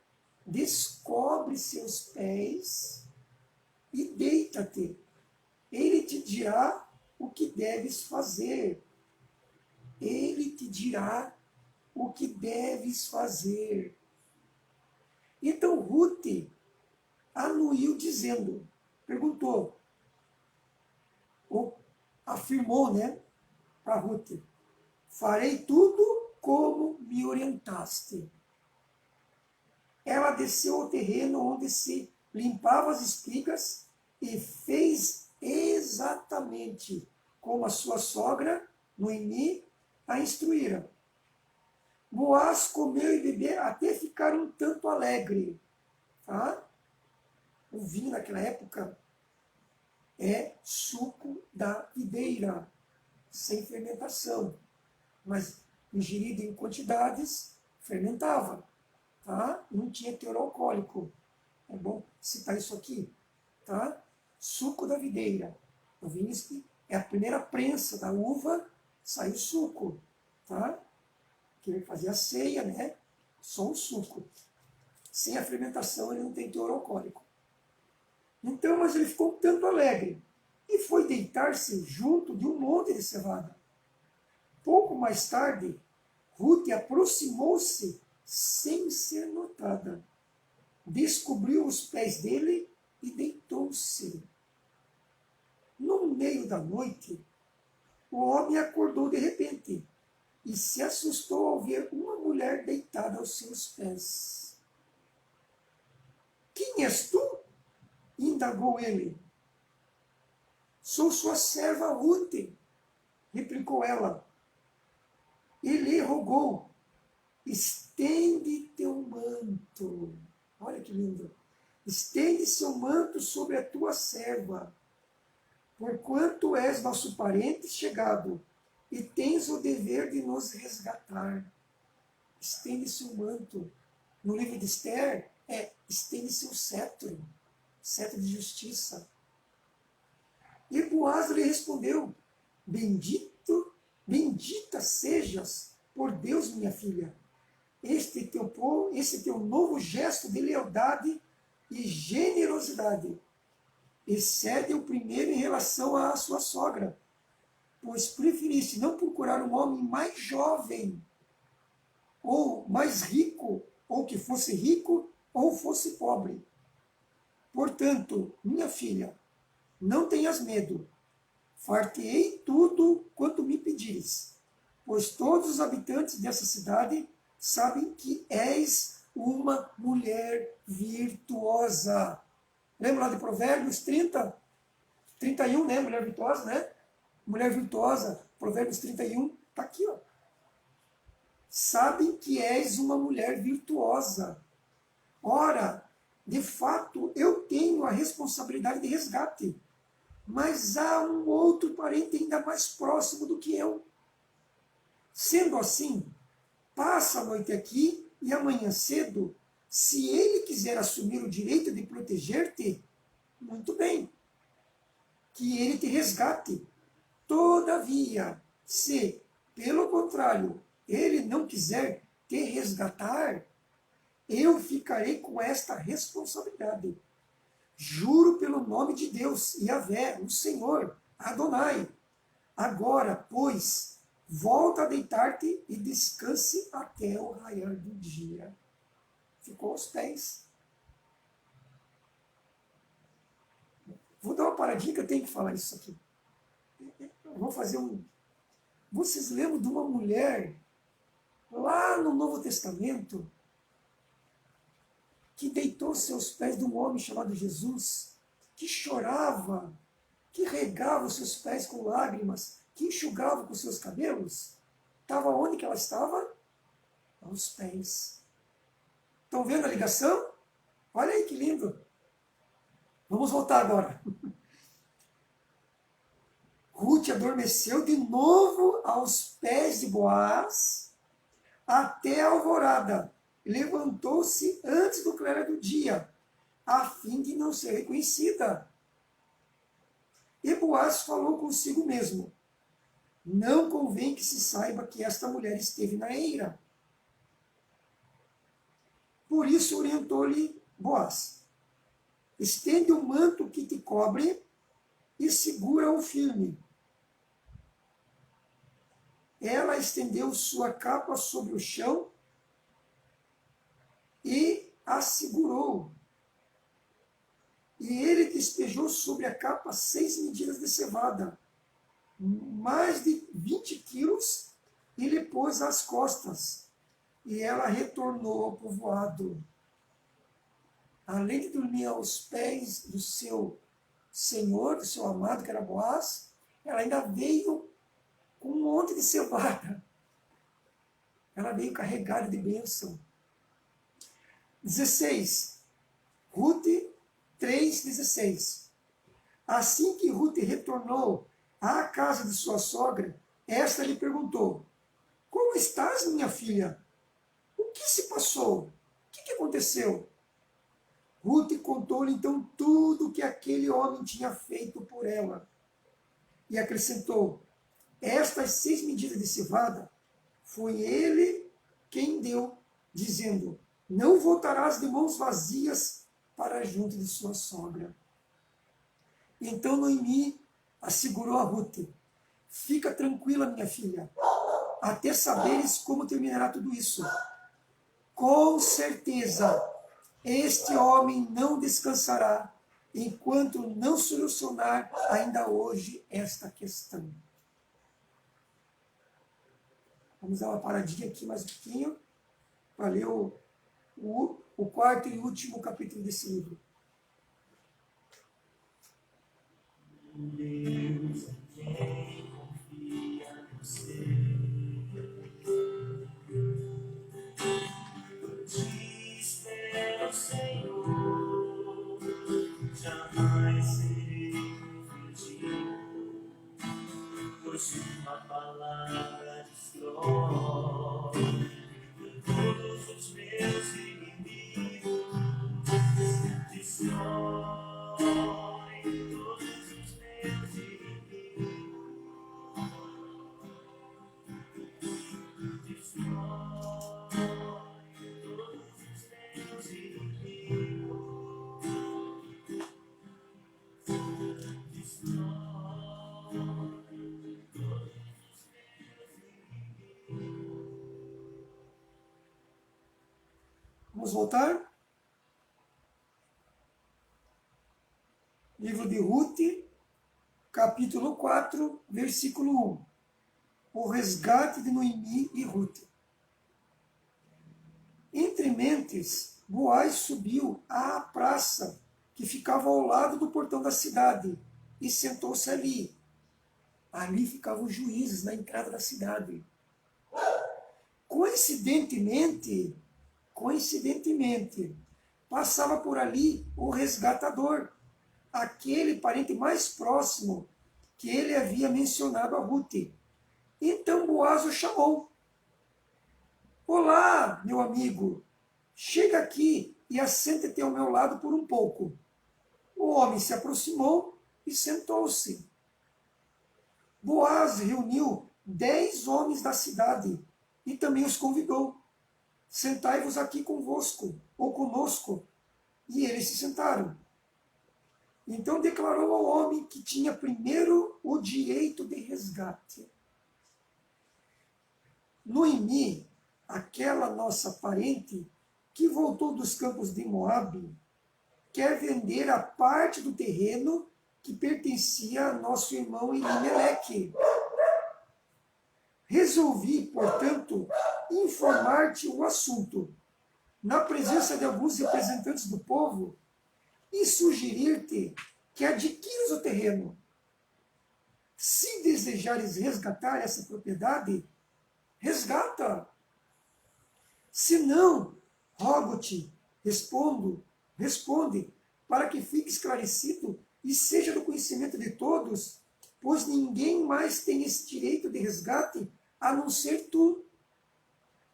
descobre seus pés e deita-te. Ele te dirá o que deves fazer. Ele te dirá o que deves fazer. Então Ruth anuiu dizendo, perguntou, ou afirmou, né, para Ruth, farei tudo como me orientaste. Ela desceu ao terreno onde se limpava as espigas e fez exatamente como a sua sogra, Noemi, a instruíra. Boaz comeu e bebeu até ficar um tanto alegre. Tá? O vinho naquela época é suco da videira, sem fermentação. Mas ingerido em quantidades, fermentava. Tá? Não tinha teor alcoólico. É bom citar isso aqui. Tá? Suco da videira. O vinho é a primeira prensa da uva, sai o suco. Tá? Que ele fazia a ceia, né? Só o suco. Sem a fermentação ele não tem teor alcoólico. Então, mas ele ficou um tanto alegre e foi deitar-se junto de um monte de cevada. Pouco mais tarde, Ruth aproximou-se sem ser notada. Descobriu os pés dele e deitou-se. No meio da noite, o homem acordou de repente e se assustou ao ver uma mulher deitada aos seus pés. Quem és tu? Indagou ele. Sou sua serva Ruth, replicou ela. Ele rogou, estende teu manto. Olha que lindo. Estende seu manto sobre a tua serva, porquanto és nosso parente chegado e tens o dever de nos resgatar. Estende seu manto. No livro de Esther, estende seu cetro de justiça. E Boaz lhe respondeu, bendita sejas por Deus, minha filha. Esse teu novo gesto de lealdade e generosidade excede o primeiro em relação à sua sogra, pois preferiste não procurar um homem mais jovem ou mais rico, ou que fosse rico, ou fosse pobre. Portanto, minha filha, não tenhas medo, far-te-ei tudo quanto me pedires, pois todos os habitantes dessa cidade sabem que és uma mulher virtuosa. Lembra lá de Provérbios 30, 31, né? Mulher virtuosa, né? Mulher virtuosa, Provérbios 31, está aqui, ó. Sabem que és uma mulher virtuosa. Ora, de fato, eu tenho a responsabilidade de resgate, mas há um outro parente ainda mais próximo do que eu. Sendo assim, passa a noite aqui e amanhã cedo, se ele quiser assumir o direito de proteger-te, muito bem, que ele te resgate. Todavia, se, pelo contrário, ele não quiser te resgatar, eu ficarei com esta responsabilidade. Juro pelo nome de Deus, Yahvé, o Senhor, Adonai. Agora, pois, volta a deitar-te e descanse até o raiar do dia. Ficou aos pés. Vou dar uma paradinha que eu tenho que falar isso aqui. Vou fazer um... Vocês lembram de uma mulher lá no Novo Testamento que deitou seus pés de um homem chamado Jesus, que chorava, que regava os seus pés com lágrimas, que enxugava com seus cabelos? Estava onde que ela estava? Aos pés. Estão vendo a ligação? Olha aí que lindo. Vamos voltar agora. Ruth adormeceu de novo aos pés de Boaz até a alvorada. Levantou-se antes do clarear do dia, a fim de não ser reconhecida. E Boaz falou consigo mesmo: não convém que se saiba que esta mulher esteve na eira. Por isso orientou-lhe Boaz: estende o manto que te cobre e segura-o firme. Ela estendeu sua capa sobre o chão e a segurou. E ele despejou sobre a capa 6 medidas de cevada, mais de 20 quilos, e lhe pôs às costas. E ela retornou ao povoado. Além de dormir aos pés do seu senhor, do seu amado, que era Boaz, ela ainda veio com um monte de cevada. Ela veio carregada de bênção. 16. Ruth 3,16. Assim que Ruth retornou à casa de sua sogra, esta lhe perguntou: como estás, minha filha? O que se passou? O que aconteceu? Ruth contou-lhe então tudo o que aquele homem tinha feito por ela. E acrescentou: estas 6 medidas de cevada foi ele quem deu, dizendo: não voltarás de mãos vazias para junto de sua sogra. Então Noemi assegurou a Ruth: fica tranquila, minha filha, até saberes como terminará tudo isso. Com certeza, este homem não descansará enquanto não solucionar ainda hoje esta questão. Vamos dar uma paradinha aqui mais um pouquinho para ler o quarto e último capítulo desse livro. Deus é quem confia no você. Te espero, Senhor, jamais serei confundido, pois uma palavra destrói todos os meus inimigos, destrói todos os meus inimigos. Vamos voltar? Livro de Ruth, capítulo 4, versículo 1. O resgate de Noemi e Ruth. Entre mentes, Boaz subiu à praça que ficava ao lado do portão da cidade e sentou-se ali. Ali ficavam os juízes na entrada da cidade. Coincidentemente, passava por ali o resgatador, aquele parente mais próximo que ele havia mencionado a Ruth. Então Boaz o chamou. Olá, meu amigo, chega aqui e assenta-te ao meu lado por um pouco. O homem se aproximou e sentou-se. Boaz reuniu 10 homens da cidade e também os convidou. Sentai-vos aqui convosco, ou conosco. E eles se sentaram. Então declarou ao homem que tinha primeiro o direito de resgate. Noemi, aquela nossa parente que voltou dos campos de Moabe, quer vender a parte do terreno que pertencia a nosso irmão Elimeleque. Resolvi, portanto, informar-te o assunto, na presença de alguns representantes do povo, e sugerir-te que adquiras o terreno. Se desejares resgatar essa propriedade, resgata. Se não, rogo-te, responde, para que fique esclarecido e seja do conhecimento de todos, pois ninguém mais tem esse direito de resgate a não ser tu.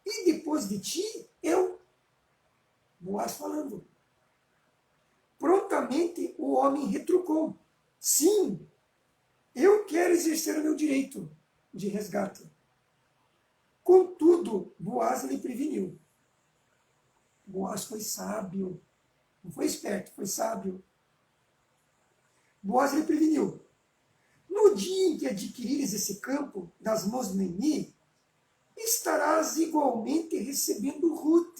E depois de ti, eu. Boaz falando. Prontamente o homem retrucou. Sim, eu quero exercer o meu direito de resgate. Contudo, Boaz lhe preveniu. Boaz foi sábio. Não foi esperto, foi sábio. Boaz lhe preveniu. No dia em que adquirires esse campo das mãos de Noemi, estarás igualmente recebendo Ruth,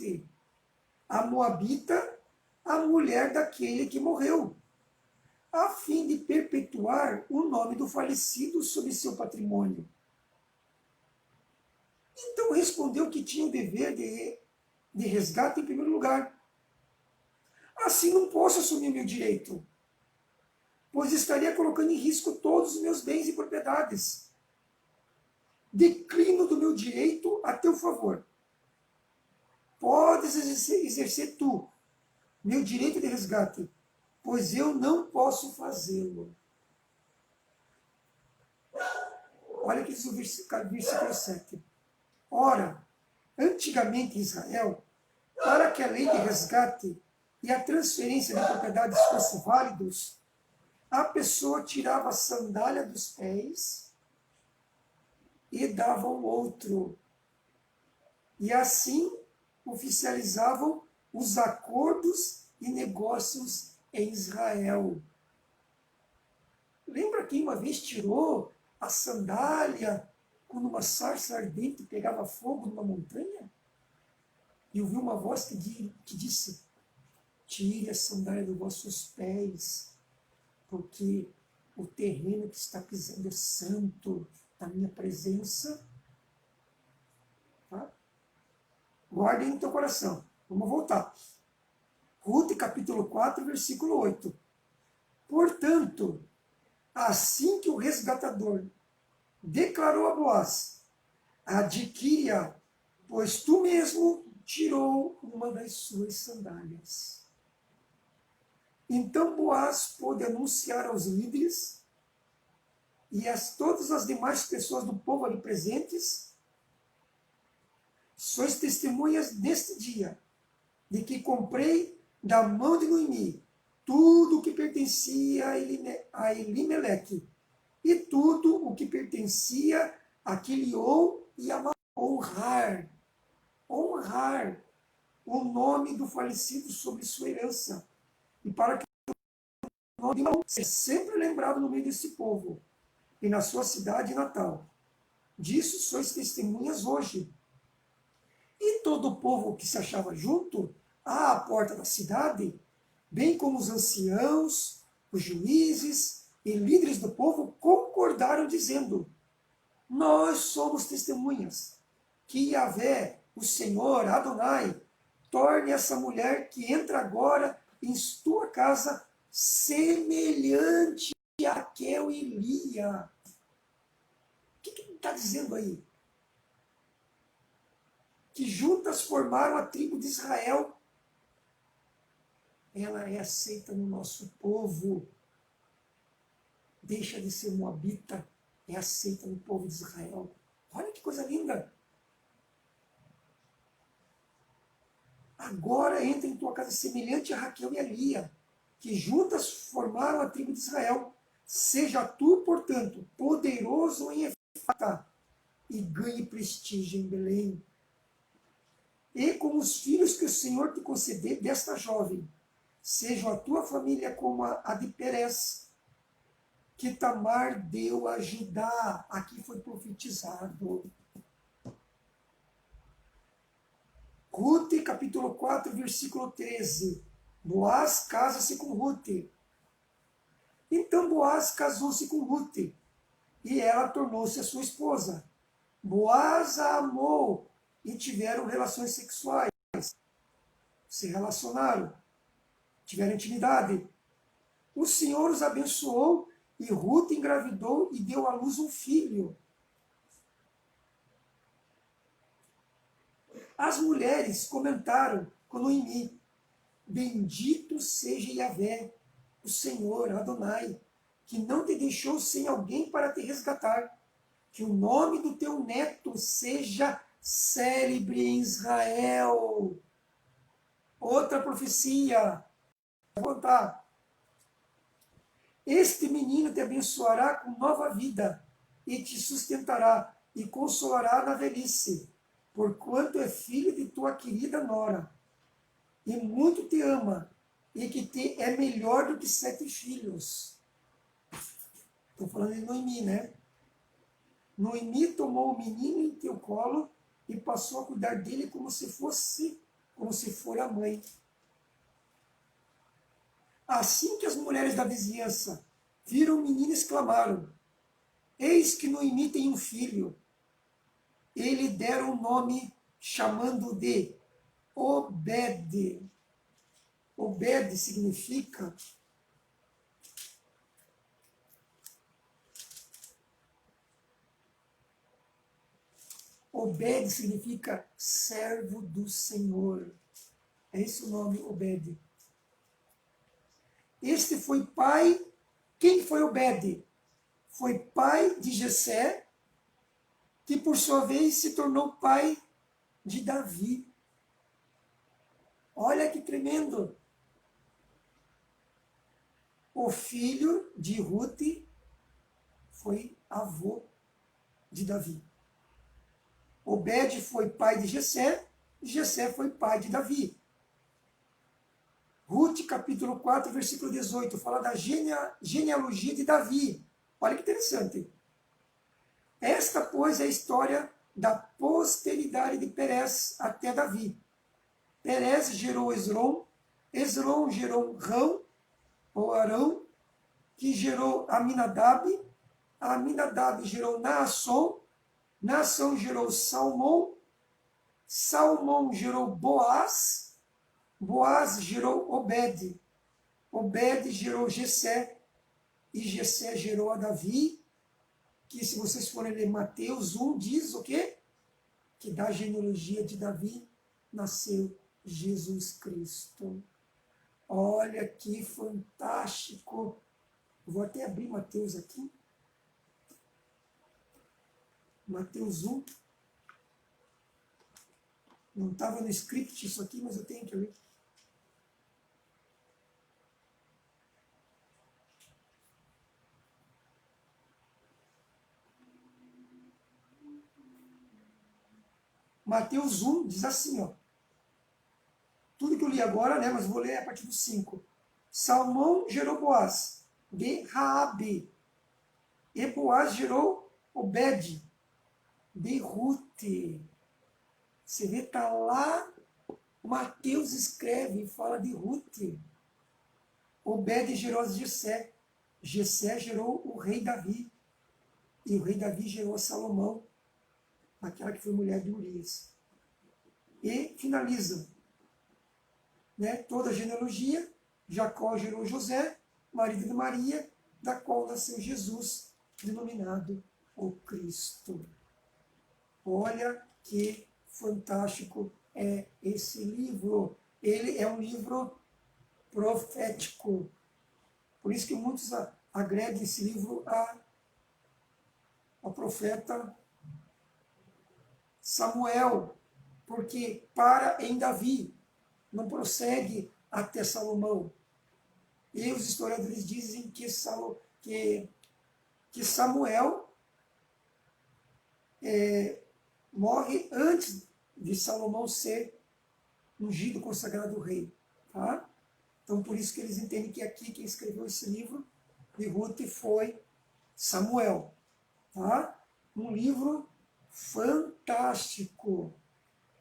a moabita, a mulher daquele que morreu, a fim de perpetuar o nome do falecido sobre seu patrimônio. Então respondeu que tinha o dever de resgate em primeiro lugar. Assim não posso assumir meu direito, pois estaria colocando em risco todos os meus bens e propriedades. Declino do meu direito a teu favor. Podes exercer tu meu direito de resgate, pois eu não posso fazê-lo. Olha que diz o versículo 7. Ora, antigamente em Israel, para que a lei de resgate e a transferência de propriedades fossem válidos, a pessoa tirava a sandália dos pés e dava ao outro. E assim oficializavam os acordos e negócios em Israel. Lembra quem uma vez tirou a sandália quando uma sarça ardente pegava fogo numa montanha? E ouviu uma voz que disse, tire a sandália dos vossos pés, porque o terreno que está pisando é santo da minha presença. Tá? Guardem no teu coração. Vamos voltar. Ruth, capítulo 4, versículo 8. Portanto, assim que o resgatador declarou a Boaz, adquire-a, pois tu mesmo tirou uma das suas sandálias. Então Boaz pôde anunciar aos líderes e a todas as demais pessoas do povo ali presentes, sois testemunhas deste dia, de que comprei da mão de Noemi tudo o que pertencia a Elimeleque e tudo o que pertencia a Quilion e a honrar o nome do falecido sobre sua herança, e para que o nome de Noemi seja sempre lembrado no meio desse povo e na sua cidade natal. Disso sois testemunhas hoje. E todo o povo que se achava junto à porta da cidade, bem como os anciãos, os juízes e líderes do povo concordaram, dizendo: nós somos testemunhas que Yahvé, o Senhor, Adonai, torne essa mulher que entra agora em tua casa semelhante a Raquel e Lia. O que ele está dizendo aí? Que juntas formaram a tribo de Israel. Ela é aceita no nosso povo. Deixa de ser moabita, é aceita no povo de Israel. Olha que coisa linda. Agora entra em tua casa semelhante a Raquel e a Lia, que juntas formaram a tribo de Israel. Seja tu, portanto, poderoso em Efrata e ganhe prestígio em Belém. E como os filhos que o Senhor te conceder desta jovem, sejam a tua família como a de Perez, que Tamar deu a Judá. Aqui foi profetizado. Rute, capítulo 4, versículo 13. Boaz casa-se com Rute. Então Boaz casou-se com Rute, e ela tornou-se a sua esposa. Boaz a amou, e tiveram relações sexuais. Se relacionaram, tiveram intimidade. O Senhor os abençoou, e Rute engravidou e deu à luz um filho. As mulheres comentaram com Noemi: bendito seja Yahvé, o Senhor, Adonai, que não te deixou sem alguém para te resgatar. Que o nome do teu neto seja célebre em Israel. Outra profecia. Vou contar. Este menino te abençoará com nova vida e te sustentará e consolará na velhice, porquanto é filho de tua querida nora, e muito te ama, e que te é melhor do que 7 filhos. Estou falando de Noemi, né? Noemi tomou o menino em teu colo e passou a cuidar dele como se for a mãe. Assim que as mulheres da vizinhança viram o menino, exclamaram: eis que Noemi tem um filho. E lhe deram o nome chamando de Obed. Obed significa servo do Senhor. É esse o nome, Obed. Este foi pai. Quem foi Obed? Foi pai de Jessé, que por sua vez se tornou pai de Davi. Olha que tremendo! O filho de Rute foi avô de Davi. Obed foi pai de Jessé, e Jessé foi pai de Davi. Rute, capítulo 4, versículo 18, fala da genealogia de Davi. Olha que interessante. Esta, pois, é a história da posteridade de Perez até Davi. Perez gerou Esrom, Esrom gerou Rão, ou Arão, que gerou Aminadab, Aminadab gerou Naasson, Naasson gerou Salmão, Salmão gerou Boaz, Boaz gerou Obed, Obed gerou Jessé, e Jessé gerou a Davi, que se vocês forem ler Mateus 1, diz o quê? Que da genealogia de Davi nasceu Jesus Cristo. Olha que fantástico! Vou até abrir Mateus aqui. Mateus 1. Não estava no script isso aqui, mas eu tenho que ler. Mateus 1 diz assim, ó. Tudo que eu li agora, né, mas vou ler a partir do 5. Salmão gerou Boaz, de Raabe. E Boaz gerou Obed, de Rute. Você vê, está lá Mateus escreve e fala de Ruth. Obed gerou Jessé. Jessé gerou o rei Davi. E o rei Davi gerou Salomão, aquela que foi mulher de Urias. E finaliza, né, toda a genealogia. Jacó gerou José, marido de Maria, da qual nasceu Jesus, denominado o Cristo. Olha que fantástico é esse livro. Ele é um livro profético. Por isso que muitos agregam esse livro ao profeta Samuel, porque para em Davi, não prossegue até Salomão. E os historiadores dizem que Samuel morre antes de Salomão ser ungido, consagrado rei. Tá? Então, por isso que eles entendem que aqui quem escreveu esse livro de Ruth foi Samuel. Tá? Um livro fantástico.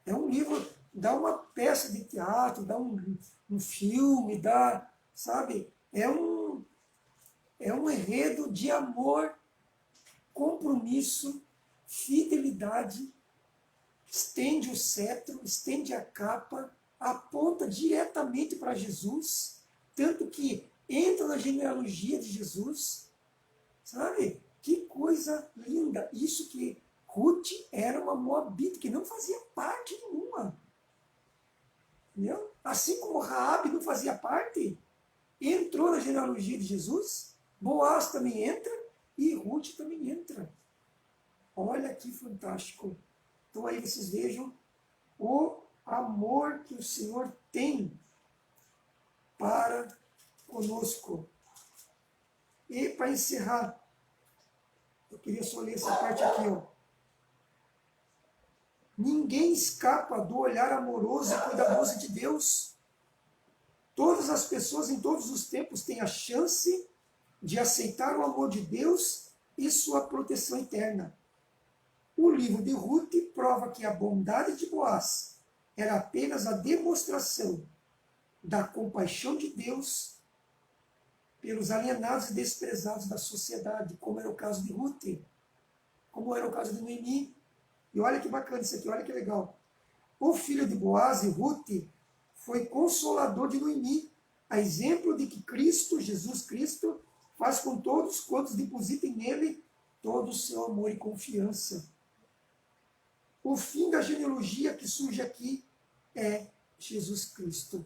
É um livro, dá uma peça de teatro, dá um filme, dá, sabe? É um enredo de amor, compromisso, fidelidade, estende o cetro, estende a capa, aponta diretamente para Jesus, tanto que entra na genealogia de Jesus, sabe? Que coisa linda! Isso que Ruth era uma moabita, que não fazia parte nenhuma. Entendeu? Assim como Raabe não fazia parte, entrou na genealogia de Jesus, Boaz também entra e Ruth também entra. Olha que fantástico. Então aí vocês vejam o amor que o Senhor tem para conosco. E para encerrar, eu queria só ler essa parte aqui, ó. Ninguém escapa do olhar amoroso e cuidadoso de Deus. Todas as pessoas em todos os tempos têm a chance de aceitar o amor de Deus e sua proteção eterna. O livro de Ruth prova que a bondade de Boaz era apenas a demonstração da compaixão de Deus pelos alienados e desprezados da sociedade, como era o caso de Ruth, como era o caso de Noemi. E olha que bacana isso aqui, olha que legal. O filho de Boaz e Ruth foi consolador de Noemi, a exemplo de que Cristo, Jesus Cristo, faz com todos quantos depositem nele todo o seu amor e confiança. O fim da genealogia que surge aqui é Jesus Cristo.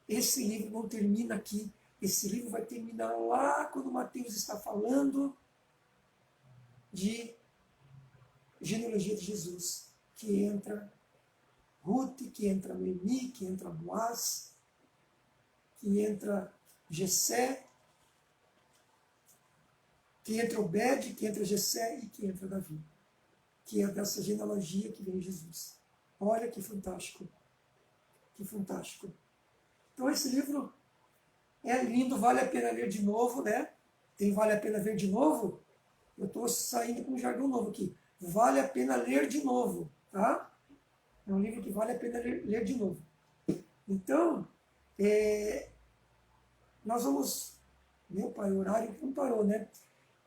Esse livro não termina aqui. Esse livro vai terminar lá quando Mateus está falando de genealogia de Jesus, que entra Ruth, que entra Noemi, que entra Boaz, que entra Jessé, que entra Obed, que entra Jessé e que entra Davi, que é dessa genealogia que vem Jesus. Olha que fantástico, que fantástico. Então esse livro é lindo, vale a pena ler de novo, né? Tem vale a pena ver de novo? Eu estou saindo com um jargão novo aqui. Vale a pena ler de novo, tá? É um livro que vale a pena ler de novo. Então, nós vamos... Meu pai, o horário não parou, né?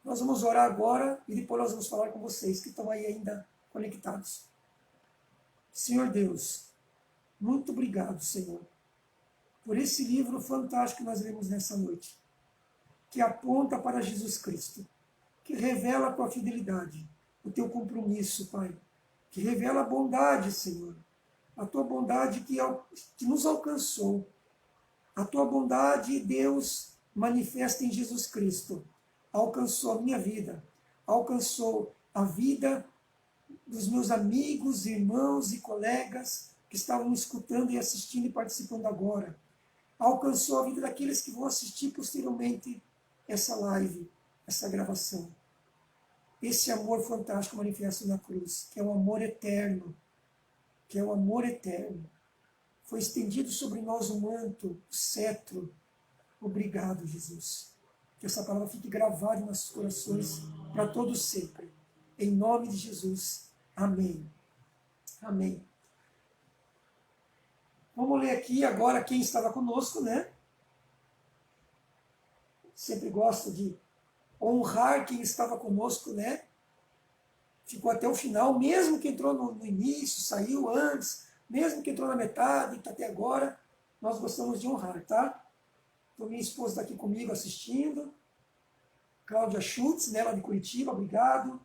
Nós vamos orar agora e depois nós vamos falar com vocês que estão aí ainda conectados. Senhor Deus, muito obrigado, Senhor, por esse livro fantástico que nós lemos nessa noite, que aponta para Jesus Cristo, que revela a tua fidelidade, o teu compromisso, Pai, que revela a bondade, Senhor, a tua bondade que nos alcançou, a tua bondade, Deus, manifesta em Jesus Cristo, alcançou a minha vida, alcançou a vida dos meus amigos, irmãos e colegas que estavam me escutando e assistindo e participando agora, alcançou a vida daqueles que vão assistir posteriormente essa live, essa gravação. Esse amor fantástico manifesto na cruz, que é um amor eterno, que é um amor eterno. Foi estendido sobre nós o manto, o cetro. Obrigado, Jesus. Que essa palavra fique gravada em nossos corações para todos sempre. Em nome de Jesus. Amém. Amém. Vamos ler aqui agora quem estava conosco, né? Sempre gosto de honrar quem estava conosco, né? Ficou até o final, mesmo que entrou no início, saiu antes, mesmo que entrou na metade, está até agora, nós gostamos de honrar, tá? Então, minha esposa está aqui comigo assistindo. Cláudia Schutz, né, lá de Curitiba, obrigado.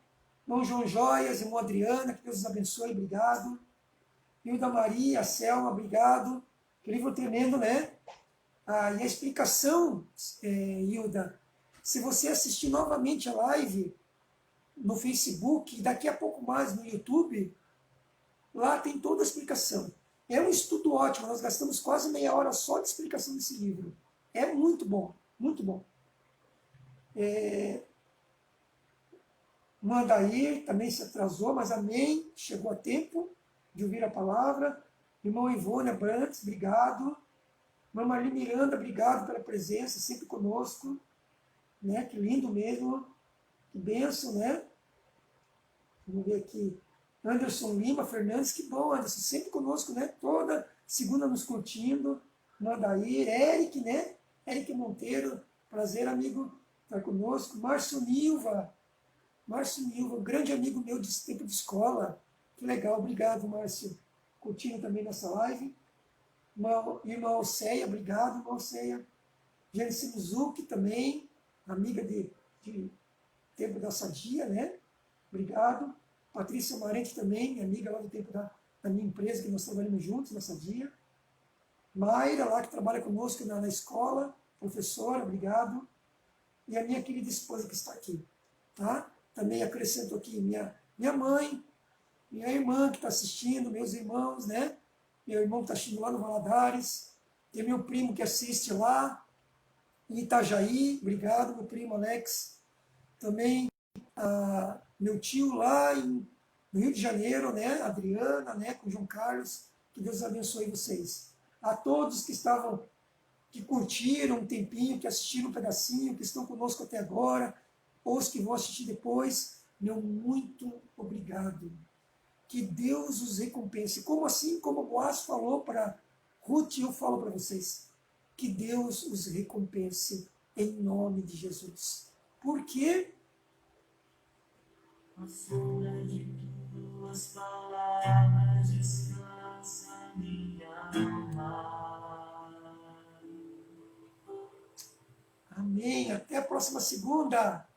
Irmão João Joias, irmão Adriana, que Deus os abençoe, obrigado. Hilda Maria, Selma, obrigado. Que livro tremendo, né? E a explicação, Hilda, se você assistir novamente a live no Facebook, daqui a pouco mais no YouTube, lá tem toda a explicação. É um estudo ótimo, nós gastamos quase meia hora só de explicação desse livro. É muito bom, muito bom. Mandair também se atrasou, mas amém, chegou a tempo de ouvir a palavra. Irmão Ivônia Brantes, obrigado. Irmã Marli Miranda, obrigado pela presença, sempre conosco. Né? Que lindo mesmo, que bênção, né? Vamos ver aqui. Anderson Lima Fernandes, que bom, Anderson, sempre conosco, né? Toda segunda nos curtindo. Mandair, Eric, né? Eric Monteiro, prazer, amigo, estar conosco. Márcio Nilva, um grande amigo meu de tempo de escola. Que legal, obrigado, Márcio. Curtindo também nessa live. Irmã Alceia, obrigado, irmã Alceia. Janice Mizuki também, amiga de tempo da Sadia, né? Obrigado. Patrícia Marente também, minha amiga lá do tempo da minha empresa, que nós trabalhamos juntos na Sadia. Mayra, lá que trabalha conosco na escola, professora, obrigado. E a minha querida esposa que está aqui, tá? Também acrescento aqui minha mãe, minha irmã que está assistindo, meus irmãos, né? Meu irmão está assistindo lá no Valadares, tem meu primo que assiste lá, em Itajaí, obrigado, meu primo Alex. Também meu tio lá no Rio de Janeiro, né? Adriana, né? Com o João Carlos, que Deus abençoe vocês. A todos que estavam, que curtiram um tempinho, que assistiram um pedacinho, que estão conosco até agora, ou os que vão assistir depois, meu muito obrigado. Que Deus os recompense. Como assim, como o Boaz falou para Ruth, eu falo para vocês. Que Deus os recompense em nome de Jesus. Por quê? A sombra de tuas palavras descansa minha alma. Amém. Até a próxima segunda.